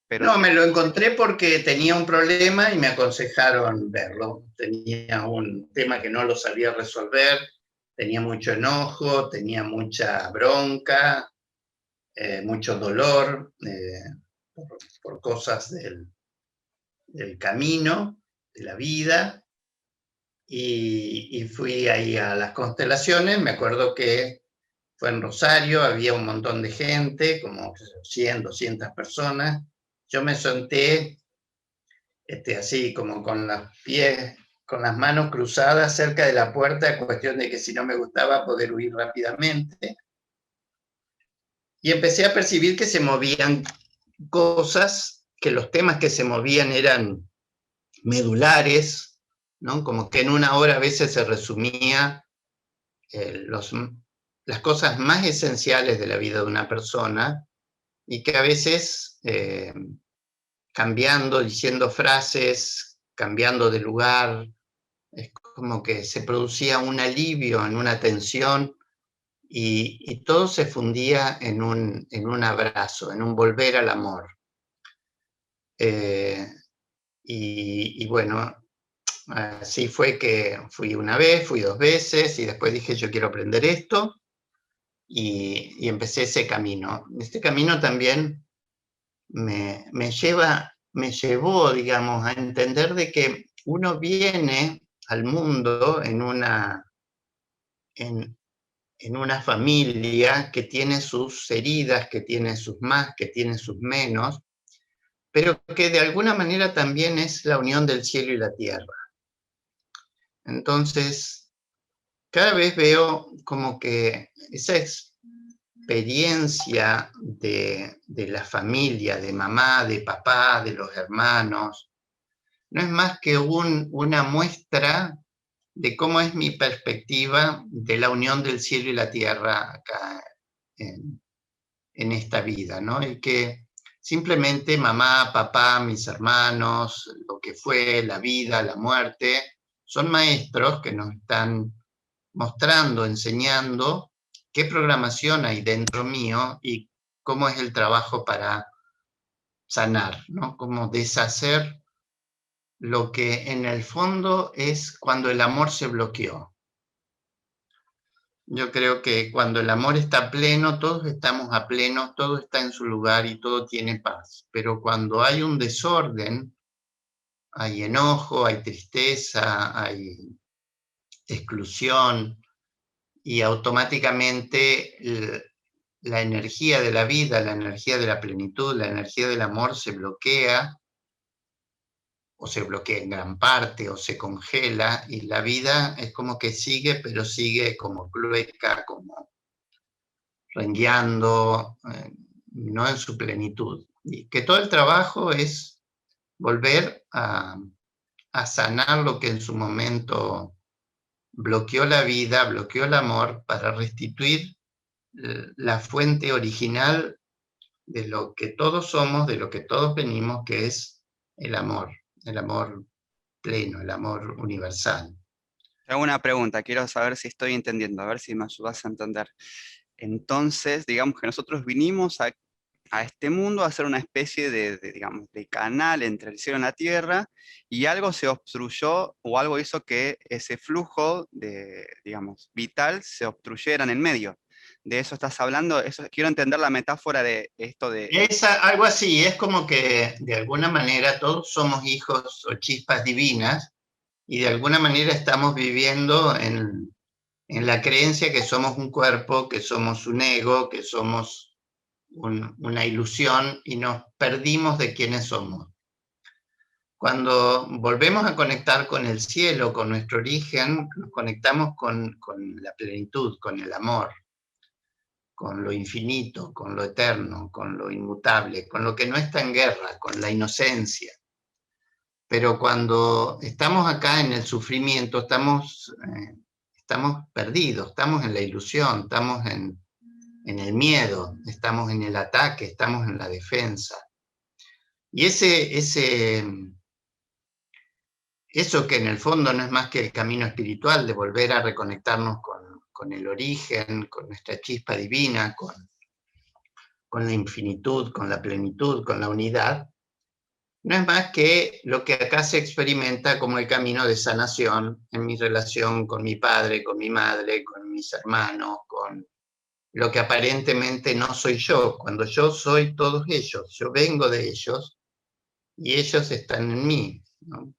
S1: pero
S2: No, me lo encontré porque tenía un problema y me aconsejaron verlo. Tenía un tema que no lo sabía resolver, tenía mucho enojo, tenía mucha bronca, mucho dolor por cosas del camino, de la vida, y fui ahí a las constelaciones. Me acuerdo que fue en Rosario, había un montón de gente, como 100, 200 personas. Yo me senté así como con los pies, con las manos cruzadas cerca de la puerta, cuestión de que si no me gustaba poder huir rápidamente. Y empecé a percibir que se movían cosas, que los temas que se movían eran medulares, ¿no? Como que en una hora a veces se resumía las cosas más esenciales de la vida de una persona y que a veces cambiando, diciendo frases, cambiando de lugar, es como que se producía un alivio en una tensión y todo se fundía en un abrazo, en un volver al amor. Y bueno, así fue que fui una vez, fui 2 veces y después dije yo quiero aprender esto y empecé ese camino. Este camino también me llevó, digamos, a entender de que uno viene al mundo en una familia que tiene sus heridas, que tiene sus más, que tiene sus menos, pero que de alguna manera también es la unión del cielo y la tierra. Entonces, cada vez veo como que esa experiencia de la familia, de mamá, de papá, de los hermanos, no es más que una muestra de cómo es mi perspectiva de la unión del cielo y la tierra acá en esta vida, ¿no? Y que simplemente mamá, papá, mis hermanos, lo que fue la vida, la muerte, son maestros que nos están mostrando, enseñando qué programación hay dentro mío y cómo es el trabajo para sanar, ¿no? Cómo deshacer lo que en el fondo es cuando el amor se bloqueó. Yo creo que cuando el amor está pleno, todos estamos a pleno, todo está en su lugar y todo tiene paz. Pero cuando hay un desorden, hay enojo, hay tristeza, hay exclusión y automáticamente la energía de la vida, la energía de la plenitud, la energía del amor se bloquea o se bloquea en gran parte o se congela y la vida es como que sigue, pero sigue como clueca, como rengueando, no en su plenitud. Y que todo el trabajo es volver a sanar lo que en su momento bloqueó la vida, bloqueó el amor, para restituir la fuente original de lo que todos somos, de lo que todos venimos, que es el amor pleno, el amor universal.
S1: Te hago una pregunta, quiero saber si estoy entendiendo, a ver si me ayudas a entender. Entonces, digamos que nosotros vinimos a este mundo a hacer una especie digamos, de canal entre el cielo y la tierra, y algo se obstruyó o algo hizo que ese flujo de, digamos, vital se obstruyera en el medio. ¿De eso estás hablando? Eso, quiero entender la metáfora de esto de...
S2: Es algo así, es como que de alguna manera todos somos hijos o chispas divinas y de alguna manera estamos viviendo en la creencia que somos un cuerpo, que somos un ego, que somos una ilusión y nos perdimos de quiénes somos. Cuando volvemos a conectar con el cielo, con nuestro origen, nos conectamos con la plenitud, con el amor, con lo infinito, con lo eterno, con lo inmutable, con lo que no está en guerra, con la inocencia. Pero cuando estamos acá en el sufrimiento, estamos perdidos, estamos en la ilusión, estamos en el miedo, estamos en el ataque, estamos en la defensa. Y eso que en el fondo no es más que el camino espiritual de volver a reconectarnos con el origen, con nuestra chispa divina, con la infinitud, con la plenitud, con la unidad, no es más que lo que acá se experimenta como el camino de sanación en mi relación con mi padre, con mi madre, con mis hermanos, con lo que aparentemente no soy yo, cuando yo soy todos ellos, yo vengo de ellos y ellos están en mí, ¿no?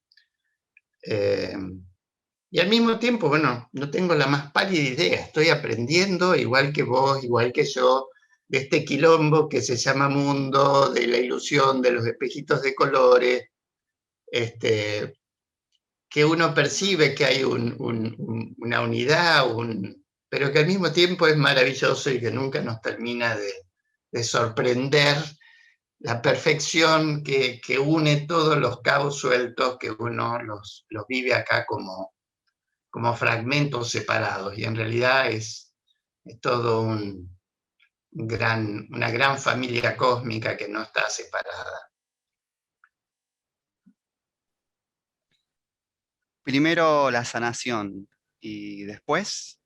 S2: Y al mismo tiempo, bueno, no tengo la más pálida idea, estoy aprendiendo, igual que vos, igual que yo, de este quilombo que se llama mundo, de la ilusión, de los espejitos de colores, que uno percibe que hay una unidad, pero que al mismo tiempo es maravilloso y que nunca nos termina de sorprender la perfección que une todos los cabos sueltos, que uno los vive acá como fragmentos separados, y en realidad es todo una gran familia cósmica que no está separada.
S1: Primero la sanación y después,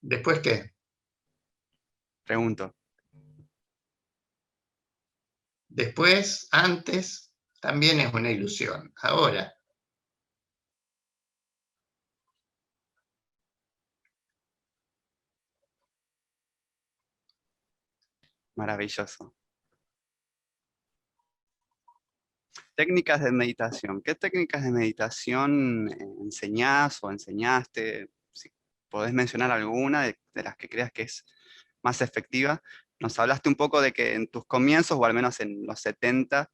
S2: ¿Después qué?
S1: pregunto,
S2: Después, antes, también es una ilusión. Ahora,
S1: maravilloso. Técnicas de meditación. ¿Qué técnicas de meditación enseñás o enseñaste? Si podés mencionar alguna de las que creas que es más efectiva. Nos hablaste un poco de que en tus comienzos, o al menos en los 70,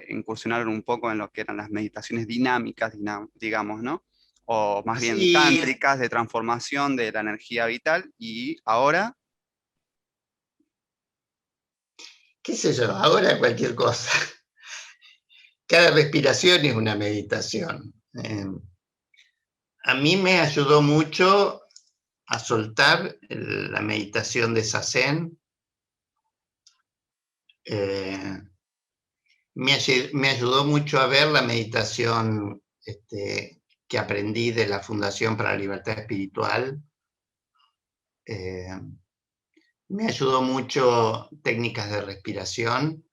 S1: incursionaron un poco en lo que eran las meditaciones dinámicas, digamos, ¿no? O más bien
S2: sí,
S1: tántricas de transformación de la energía vital, y ahora,
S2: qué sé yo, ahora cualquier cosa. Cada respiración es una meditación. A mí me ayudó mucho a soltar la meditación de Zazen. Me ayudó mucho a ver la meditación que aprendí de la Fundación para la Libertad Espiritual. Me ayudó mucho técnicas de respiración,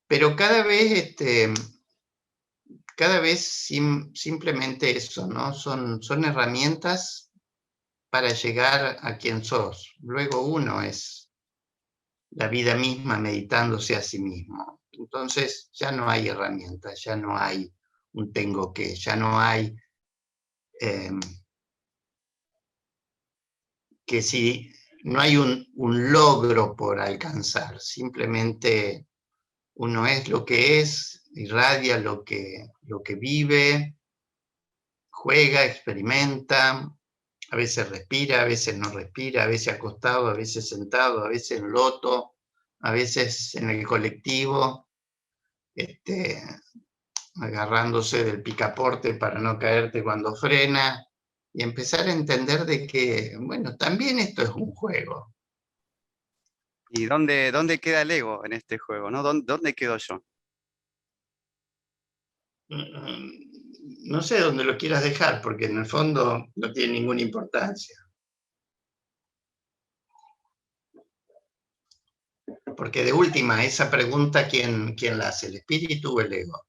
S2: pero cada vez cada vez simplemente eso, ¿no? Son herramientas para llegar a quien sos. Luego uno es la vida misma meditándose a sí mismo. Entonces ya no hay herramientas, ya no hay un tengo que, ya no hay eh, que si no hay un logro por alcanzar, simplemente uno es lo que es, irradia lo que vive, juega, experimenta, a veces respira, a veces no respira, a veces acostado, a veces sentado, a veces en loto, a veces en el colectivo, este, agarrándose del picaporte para no caerte cuando frena, y empezar a entender de que, bueno, también esto es un juego.
S1: ¿Y dónde queda el ego en este juego, ¿no? ¿Dónde quedo yo?
S2: No sé dónde lo quieras dejar, porque en el fondo no tiene ninguna importancia. Porque de última, esa pregunta, ¿quién la hace? ¿El espíritu o el ego?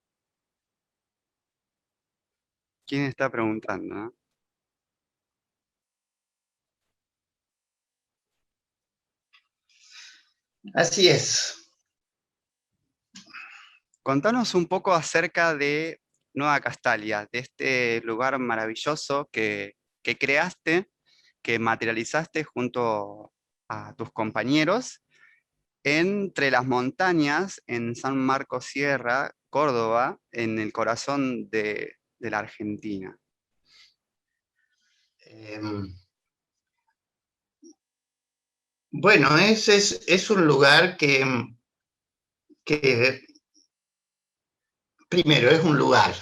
S1: ¿Quién está preguntando, no?
S2: Así es.
S1: Contanos un poco acerca de Nueva Castalia, de este lugar maravilloso que creaste, que materializaste junto a tus compañeros entre las montañas en San Marcos Sierra, Córdoba, en el corazón de la Argentina.
S2: Eh, bueno, ese es un lugar que primero es un lugar,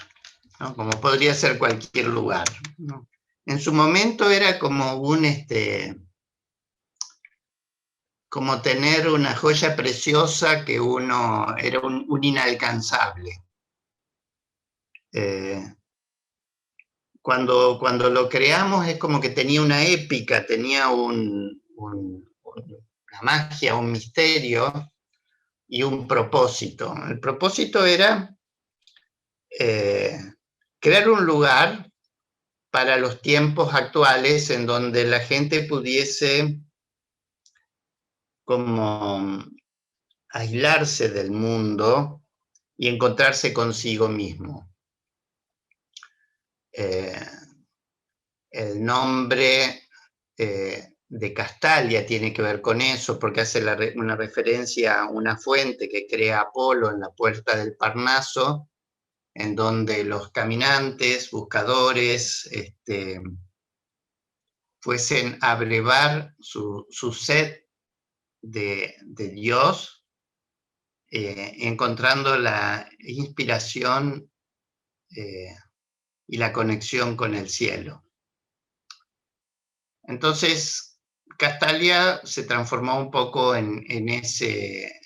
S2: ¿no? Como podría ser cualquier lugar, ¿no? En su momento era como como tener una joya preciosa que era un inalcanzable. Eh, cuando lo creamos es como que tenía una épica, tenía una magia, un misterio y un propósito. El propósito era eh, crear un lugar para los tiempos actuales en donde la gente pudiese como aislarse del mundo y encontrarse consigo mismo. Eh, el nombre de Castalia tiene que ver con eso, porque hace una referencia a una fuente que crea Apolo en la puerta del Parnaso, en donde los caminantes, buscadores, fuesen a brevar su sed de Dios, encontrando la inspiración y la conexión con el cielo. Entonces, Castalia se transformó un poco en ese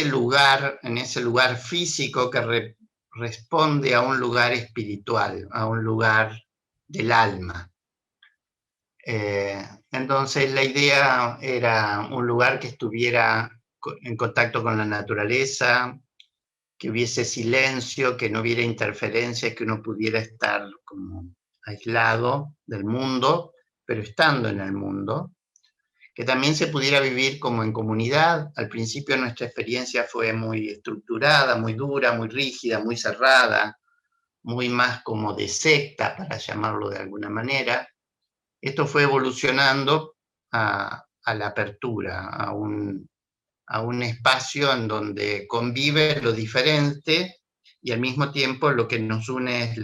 S2: lugar físico que responde a un lugar espiritual, a un lugar del alma. Entonces la idea era un lugar que estuviera en contacto con la naturaleza, que hubiese silencio, que no hubiera interferencias, que uno pudiera estar como aislado del mundo, pero estando en el mundo, que también se pudiera vivir como en comunidad. Al principio nuestra experiencia fue muy estructurada, muy dura, muy rígida, muy cerrada, muy más como de secta, para llamarlo de alguna manera. Esto fue evolucionando a la apertura, a un espacio en donde convive lo diferente y al mismo tiempo lo que nos une es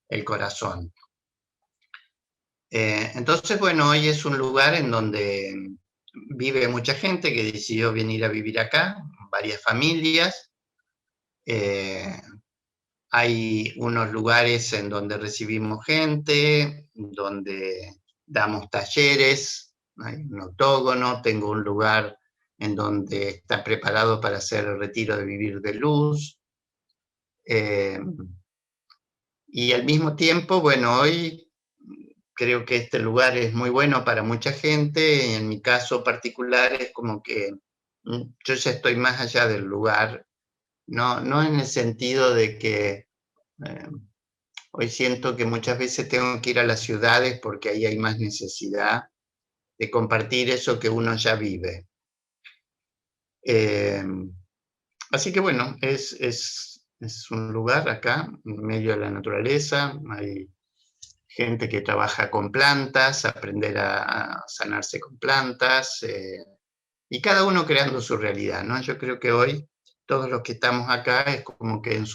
S2: el corazón. Entonces, bueno, hoy es un lugar en donde vive mucha gente que decidió venir a vivir acá, varias familias. Hay unos lugares en donde recibimos gente, donde damos talleres, hay un octógono, tengo un lugar en donde está preparado para hacer el retiro de vivir de luz. Y al mismo tiempo, bueno, hoy creo que este lugar es muy bueno para mucha gente, y en mi caso particular es como que yo ya estoy más allá del lugar, no en el sentido de que hoy siento que muchas veces tengo que ir a las ciudades porque ahí hay más necesidad de compartir eso que uno ya vive. Así que bueno, es un lugar acá, en medio de la naturaleza, hay gente que trabaja con plantas, aprender a sanarse con plantas, y cada uno creando su realidad, ¿no? Yo creo que hoy todos los que estamos acá es como que a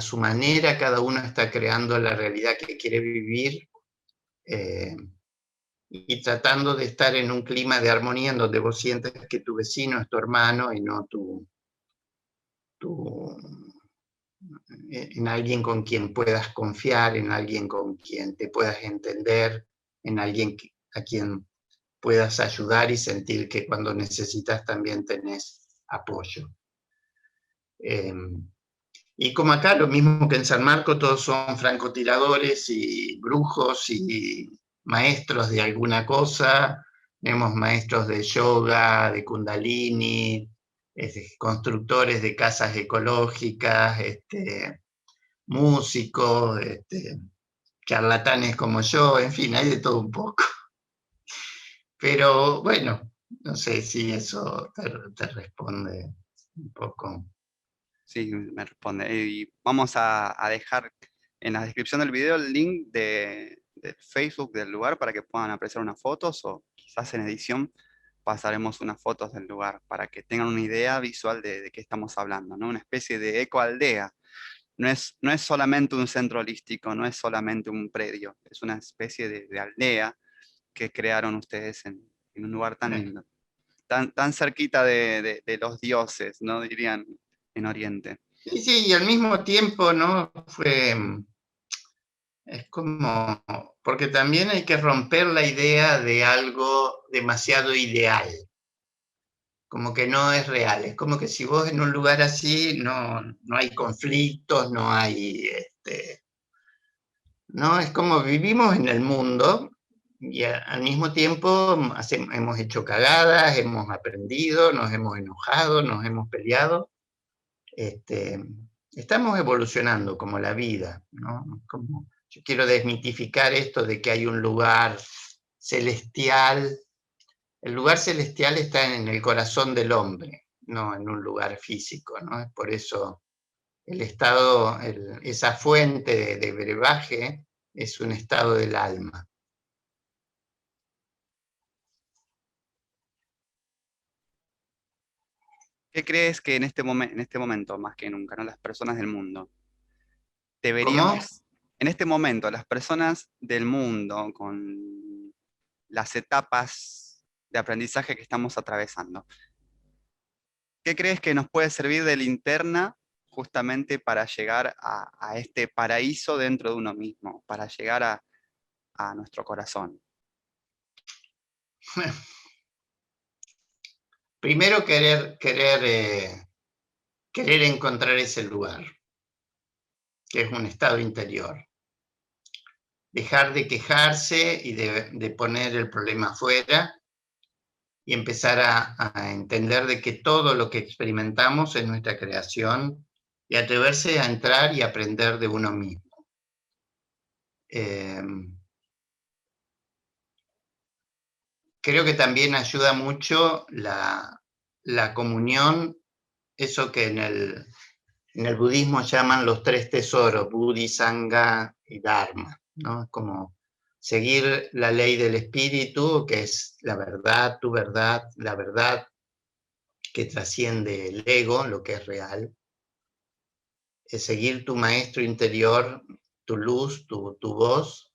S2: su manera cada uno está creando la realidad que quiere vivir, eh, y tratando de estar en un clima de armonía en donde vos sientes que tu vecino es tu hermano y no tu en alguien con quien puedas confiar, en alguien con quien te puedas entender, en alguien a quien puedas ayudar y sentir que cuando necesitas también tenés apoyo. Y como acá, lo mismo que en San Marcos, todos son francotiradores y brujos y maestros de alguna cosa. Tenemos maestros de yoga, de kundalini, constructores de casas ecológicas, músicos, charlatanes como yo, en fin, hay de todo un poco. Pero bueno, no sé si eso te responde un poco.
S1: Sí, me responde. Y vamos a dejar en la descripción del video el link de Facebook del lugar para que puedan apreciar unas fotos o quizás en edición pasaremos unas fotos del lugar para que tengan una idea visual de qué estamos hablando, ¿no? Una especie de ecoaldea. No es solamente un centro holístico, no es solamente un predio, es una especie de aldea que crearon ustedes en un lugar tan lindo, tan cerquita de los dioses, ¿no? Dirían en Oriente.
S2: Sí, sí, y al mismo tiempo, ¿no? Es como, porque también hay que romper la idea de algo demasiado ideal, como que no es real, es como que si vos en un lugar así no hay conflictos, no hay, no, es como vivimos en el mundo y al mismo tiempo hemos hecho cagadas, hemos aprendido, nos hemos enojado, nos hemos peleado, este, estamos evolucionando como la vida, ¿no? Como, yo quiero desmitificar esto de que hay un lugar celestial. El lugar celestial está en el corazón del hombre, no en un lugar físico, ¿no? Es por eso el estado, esa fuente de brebaje es un estado del alma.
S1: ¿Qué crees que en este momento, más que nunca, ¿no? Las personas del mundo,
S2: ¿Cómo?
S1: deberíamos, en este momento, las personas del mundo, con las etapas de aprendizaje que estamos atravesando, ¿qué crees que nos puede servir de linterna justamente para llegar a este paraíso dentro de uno mismo, para llegar a nuestro corazón?
S2: Primero querer encontrar ese lugar, que es un estado interior. Dejar de quejarse y de poner el problema afuera y empezar a entender de que todo lo que experimentamos es nuestra creación y atreverse a entrar y aprender de uno mismo. Creo que también ayuda mucho la comunión, eso que en el budismo llaman los tres tesoros, Buddhi, Sangha y Dharma, ¿no? Es como seguir la ley del espíritu, que es la verdad, tu verdad, la verdad que trasciende el ego, lo que es real, es seguir tu maestro interior, tu luz, tu voz,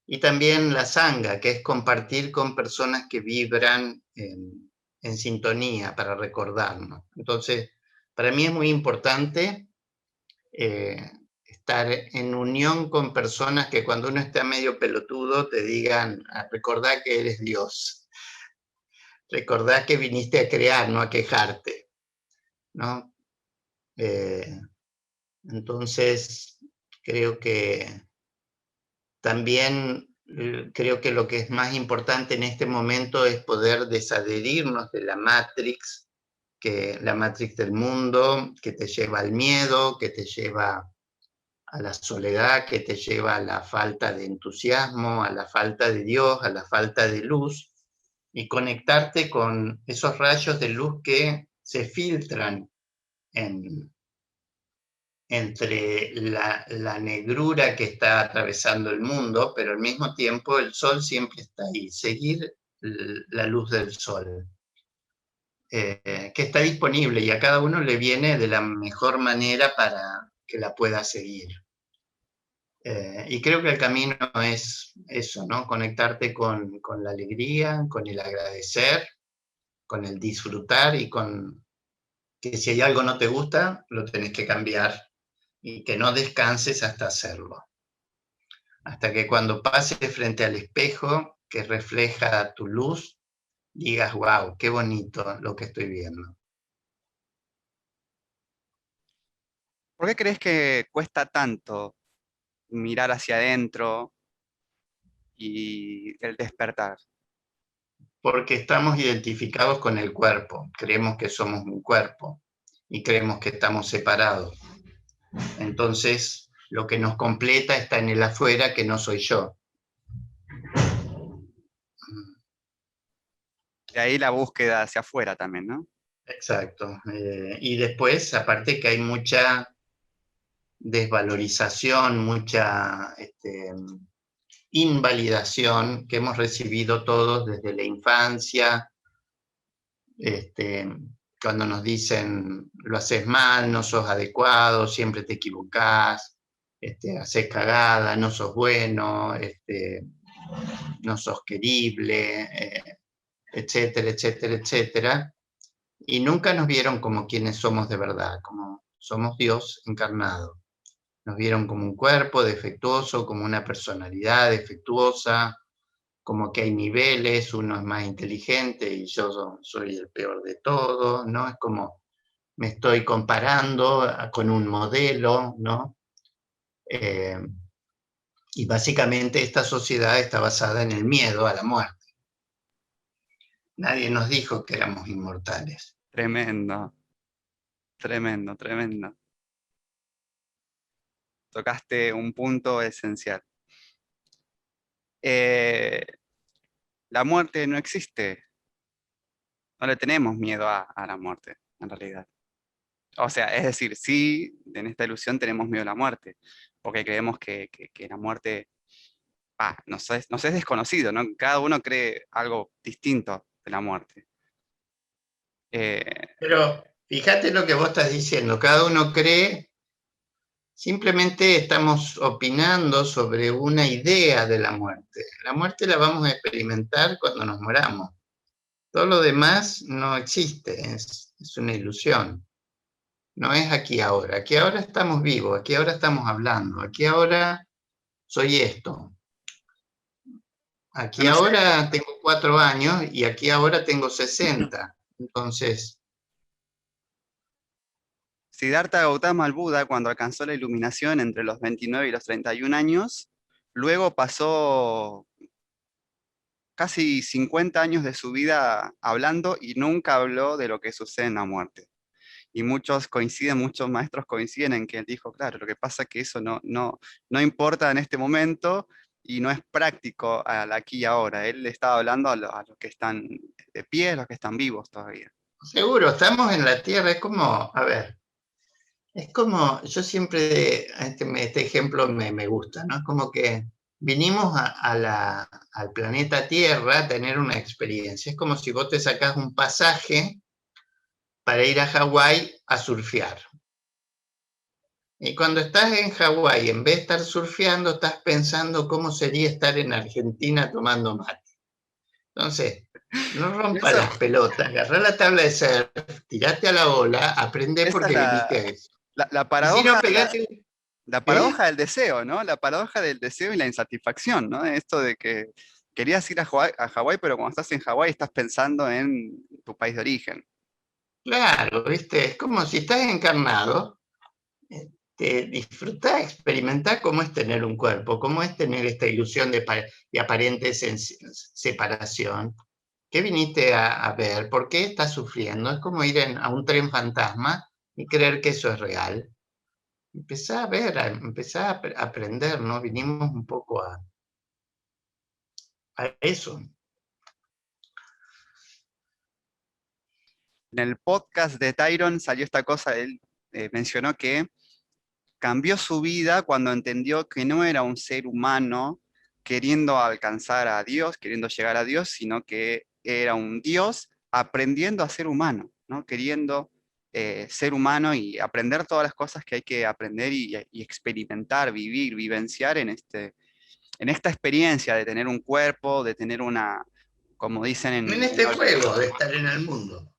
S2: y también la sangha, que es compartir con personas que vibran en sintonía para recordarnos. Entonces, para mí es muy importante estar en unión con personas que cuando uno está medio pelotudo te digan, recordá que eres Dios, recordá que viniste a crear, no a quejarte, ¿no? Eh, entonces, creo que también creo que lo que es más importante en este momento es poder desadherirnos de la Matrix, la Matrix del mundo, que te lleva al miedo, que te lleva a la soledad, que te lleva a la falta de entusiasmo, a la falta de Dios, a la falta de luz, y conectarte con esos rayos de luz que se filtran entre la negrura que está atravesando el mundo, pero al mismo tiempo el sol siempre está ahí, seguir la luz del sol, que está disponible y a cada uno le viene de la mejor manera para que la pueda seguir. Y creo que el camino es eso, ¿no? Conectarte con la alegría, con el agradecer, con el disfrutar y con que si hay algo no te gusta, lo tenés que cambiar y que no descanses hasta hacerlo. Hasta que cuando pases frente al espejo que refleja tu luz, digas, wow, qué bonito lo que estoy viendo.
S1: ¿Por qué crees que cuesta tanto mirar hacia adentro y el despertar?
S2: Porque estamos identificados con el cuerpo, creemos que somos un cuerpo y creemos que estamos separados. Entonces, lo que nos completa está en el afuera, que no soy yo.
S1: De ahí la búsqueda hacia afuera también, ¿no?
S2: Exacto. Y después, aparte que hay mucha desvalorización, mucha invalidación que hemos recibido todos desde la infancia, cuando nos dicen lo haces mal, no sos adecuado, siempre te equivocás, haces cagada, no sos bueno, no sos querible, etcétera, etcétera, etcétera. Y nunca nos vieron como quienes somos de verdad, como somos Dios encarnado. Nos vieron como un cuerpo defectuoso, como una personalidad defectuosa, como que hay niveles, uno es más inteligente y yo soy el peor de todos, ¿no? Es como me estoy comparando con un modelo, ¿no? Y básicamente esta sociedad está basada en el miedo a la muerte. Nadie nos dijo que éramos inmortales.
S1: Tremendo, tremendo, tremendo. Tocaste un punto esencial. Eh, la muerte no existe. No le tenemos miedo a la muerte, en realidad. O sea, es decir, sí, en esta ilusión tenemos miedo a la muerte, porque creemos que la muerte, nos es desconocido, ¿no? Cada uno cree algo distinto de la muerte. Eh,
S2: Pero fíjate lo que vos estás diciendo, cada uno cree, simplemente estamos opinando sobre una idea de la muerte. La muerte la vamos a experimentar cuando nos moramos. Todo lo demás no existe, es una ilusión. No es aquí ahora. Aquí ahora estamos vivos, aquí ahora estamos hablando, aquí ahora soy esto. Aquí
S1: no sé,
S2: ahora tengo 4 años y aquí ahora tengo 60. Entonces,
S1: Siddhartha Gautama, el Buda, cuando alcanzó la iluminación entre los 29 y los 31 años, luego pasó casi 50 años de su vida hablando y nunca habló de lo que sucede en la muerte. Y muchos maestros coinciden en que él dijo, claro, lo que pasa es que eso no importa en este momento y no es práctico al aquí y ahora. Él estaba hablando a los que están de pie, a los que están vivos todavía.
S2: seguro, estamos en la Tierra, es como, a ver, es como, yo siempre, este ejemplo me gusta, ¿no? Es como que vinimos al planeta Tierra a tener una experiencia. Es como si vos te sacás un pasaje para ir a Hawái a surfear. Y cuando estás en Hawái, en vez de estar surfeando, estás pensando cómo sería estar en Argentina tomando mate. Entonces, no rompa
S1: Eso,
S2: las pelotas, agarrá la tabla de surf, tirate a la ola, aprende
S1: esa es
S2: porque viniste a eso.
S1: la
S2: Y si no,
S1: paradoja,
S2: pegate...
S1: la
S2: ¿Eh?
S1: paradoja del deseo, ¿no? La paradoja del deseo y la insatisfacción, ¿no? Esto de que querías ir a Hawái, pero cuando estás en Hawái estás pensando en tu país de origen.
S2: Claro, ¿viste? Es como si estás encarnado, disfrutá, experimentá cómo es tener un cuerpo, cómo es tener esta ilusión de aparente separación. ¿Qué viniste a ver? ¿Por qué estás sufriendo? Es como ir a un tren fantasma y creer que eso es real. Empezá a ver, empezá a aprender, ¿no? Vinimos un poco a eso.
S1: En el podcast de Tyron salió esta cosa, él mencionó que cambió su vida cuando entendió que no era un ser humano queriendo alcanzar a Dios, queriendo llegar a Dios, sino que era un Dios aprendiendo a ser humano, ¿no? Queriendo ser humano y aprender todas las cosas que hay que aprender y experimentar, vivir, vivenciar en esta experiencia de tener un cuerpo, de tener una, como dicen
S2: En
S1: en...
S2: este juego de estar en el mundo.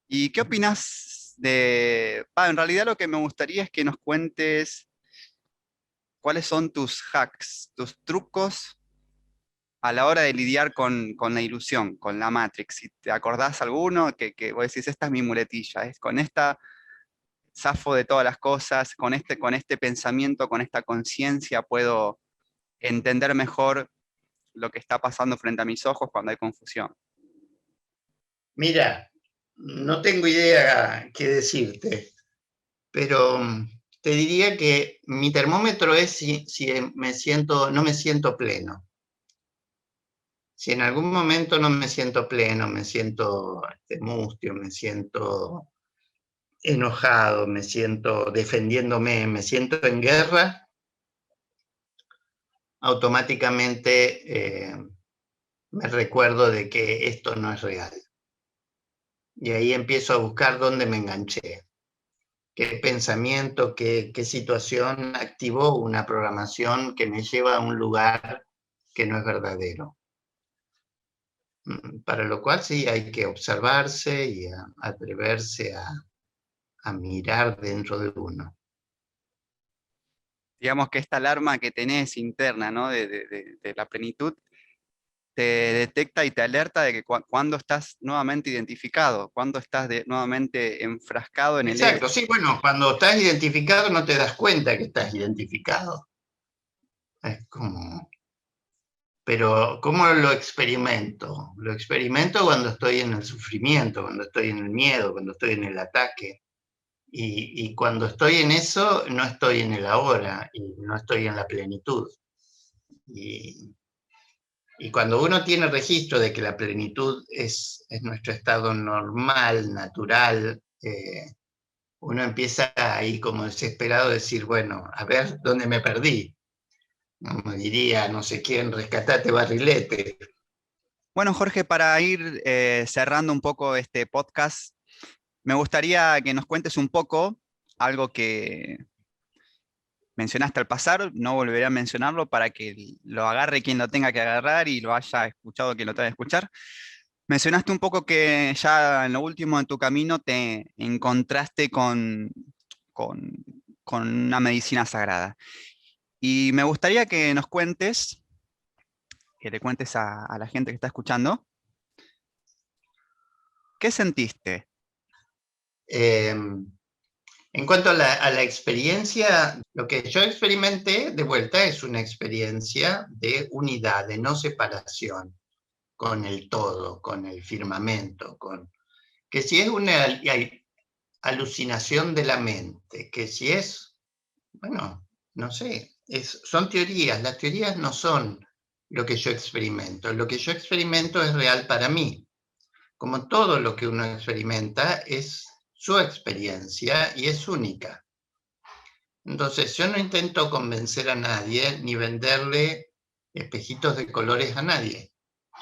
S1: ¿Y qué opinas de... en realidad lo que me gustaría es que nos cuentes cuáles son tus hacks, tus trucos a la hora de lidiar con la ilusión, con la Matrix. Si te acordás alguno que vos decís, esta es mi muletilla, es con esta zafo de todas las cosas, con este pensamiento, con esta conciencia puedo entender mejor lo que está pasando frente a mis ojos cuando hay confusión.
S2: Mira, no tengo idea qué decirte, pero te diría que mi termómetro es si no me siento pleno. Si en algún momento no me siento pleno, me siento mustio, me siento enojado, me siento defendiéndome, me siento en guerra, automáticamente me recuerdo de que esto no es real. Y ahí empiezo a buscar dónde me enganché, qué pensamiento, qué situación activó una programación que me lleva a un lugar que no es verdadero. Para lo cual sí hay que observarse y atreverse a mirar dentro de uno.
S1: Digamos que esta alarma que tenés interna, ¿no? De la plenitud, te detecta y te alerta de que cuando estás nuevamente identificado, cuando estás nuevamente enfrascado en el ego.
S2: Exacto, sí, bueno, cuando estás identificado no te das cuenta que estás identificado. Es como... Pero ¿cómo lo experimento? Lo experimento cuando estoy en el sufrimiento, cuando estoy en el miedo, cuando estoy en el ataque. Y cuando estoy en eso, no estoy en el ahora y no estoy en la plenitud. Y, y cuando uno tiene registro de que la plenitud es nuestro estado normal, natural, uno empieza ahí como desesperado a decir, bueno, a ver dónde me perdí. Como diría no sé quién, rescatate barrilete.
S1: Bueno, Jorge, para ir cerrando un poco este podcast, me gustaría que nos cuentes un poco algo que mencionaste al pasar, no volveré a mencionarlo para que lo agarre quien lo tenga que agarrar y lo haya escuchado quien lo tenga que escuchar. Mencionaste un poco que ya en lo último de tu camino te encontraste con, con una medicina sagrada. Y me gustaría que nos cuentes, que le cuentes a la gente que está escuchando, ¿qué sentiste?
S2: Eh, en cuanto a la experiencia, lo que yo experimenté de vuelta es una experiencia de unidad, de no separación con el todo, con el firmamento, que si es una alucinación de la mente, que si es, bueno, no sé, son teorías, las teorías no son lo que yo experimento es real para mí. Como todo lo que uno experimenta es su experiencia y es única. Entonces, yo no intento convencer a nadie ni venderle espejitos de colores a nadie.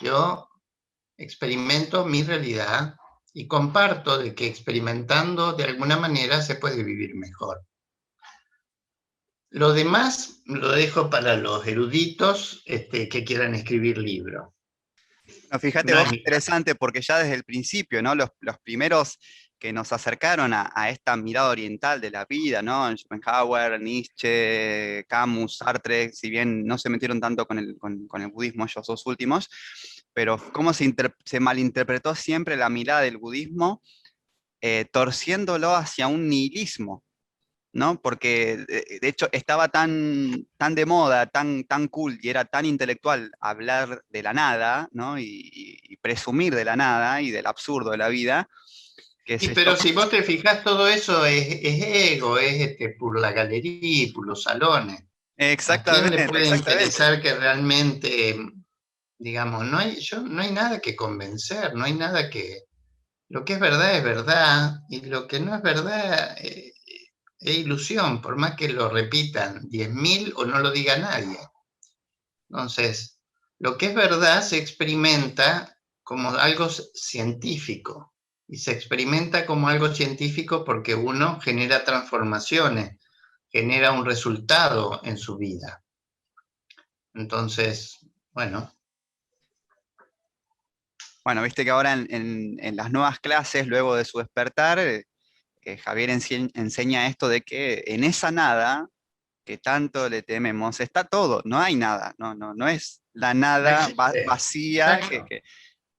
S2: Yo experimento mi realidad y comparto de que experimentando de alguna manera se puede vivir mejor. Lo demás lo dejo para los eruditos que quieran escribir libros.
S1: No, fíjate
S2: No
S1: vos
S2: es
S1: qué
S2: mi caso.
S1: interesante, porque ya desde el principio, ¿no? Los primeros que nos acercaron a esta mirada oriental de la vida, ¿no? Schopenhauer, Nietzsche, Camus, Sartre, si bien no se metieron tanto con el budismo ellos dos últimos, pero cómo se malinterpretó siempre la mirada del budismo, torciéndolo hacia un nihilismo. ¿no? Porque de hecho estaba tan de moda, tan cool y era tan intelectual hablar de la nada, ¿no? Y presumir de la nada y del absurdo de la vida, que
S2: Y
S1: se
S2: pero si vos te fijás, todo eso es ego, es por la galería, por los salones. ¿A quién le
S1: Exactamente,
S2: puede
S1: exactamente.
S2: interesar que realmente, digamos, no hay nada que convencer, no hay nada que... Lo que es verdad, y lo que no es verdad es ilusión, por más que lo repitan 10.000 o no lo diga nadie. Entonces, lo que es verdad se experimenta como algo científico, y se experimenta como algo científico porque uno genera transformaciones, genera un resultado en su vida. Entonces, bueno,
S1: Bueno, viste que ahora en las nuevas clases, luego de su despertar, Javier enseña esto de que en esa nada que tanto le tememos está todo, no hay nada, no es la
S2: no
S1: nada
S2: existe.
S1: vacía
S2: Exacto.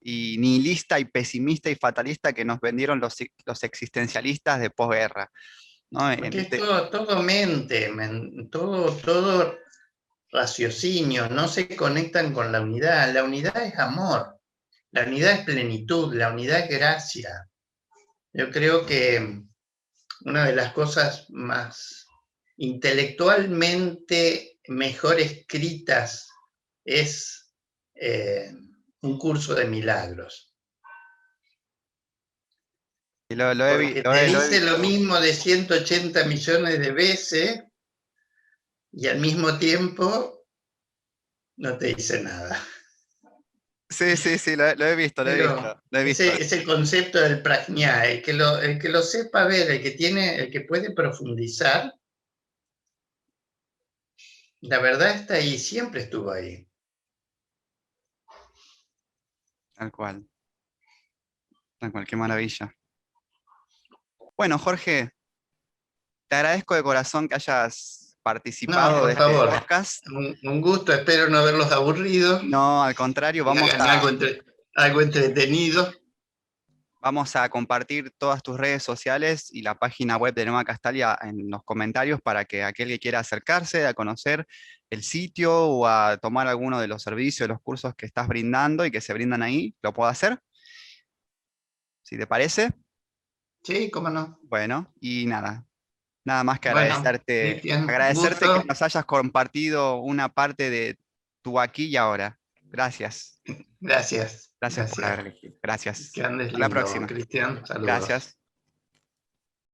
S1: y nihilista y pesimista y fatalista que nos vendieron los existencialistas de posguerra, ¿no?
S2: Porque es todo mente, todo raciocinio, no se conectan con la unidad. La unidad es amor, la unidad es plenitud, la unidad es gracia. Yo creo que una de las cosas más intelectualmente mejor escritas es un curso de milagros,
S1: Y
S2: porque te
S1: lo he
S2: dice lo
S1: visto.
S2: mismo de 180 millones de veces y al mismo tiempo no te dice nada.
S1: Sí, sí, sí, lo he visto, lo he visto,
S2: Pero
S1: lo he visto.
S2: ese concepto del prajna, el que lo sepa ver, el que puede profundizar, la verdad está ahí, siempre estuvo ahí.
S1: Tal cual, qué maravilla. Bueno, Jorge, te agradezco de corazón que hayas
S2: No,
S1: participado de
S2: por
S1: este
S2: favor,
S1: podcast.
S2: un gusto, espero no haberlos aburrido
S1: No, al contrario,
S2: y hagan algo entretenido.
S1: vamos a compartir todas tus redes sociales y la página web de Nueva Castalia en los comentarios para que aquel que quiera acercarse a conocer el sitio o a tomar alguno de los servicios, los cursos que estás brindando y que se brindan ahí, lo pueda hacer, si te parece.
S2: Sí, cómo no.
S1: Bueno, y nada, nada más que
S2: Bueno, Cristian,
S1: agradecerte que
S2: gusto.
S1: nos hayas compartido una parte de tu aquí y ahora. Gracias.
S2: Gracias,
S1: Gracias por
S2: gracias.
S1: haber elegido. Gracias.
S2: Que andes
S1: Hasta la
S2: lindo,
S1: próxima.
S2: Cristian. Saludos.
S1: Gracias.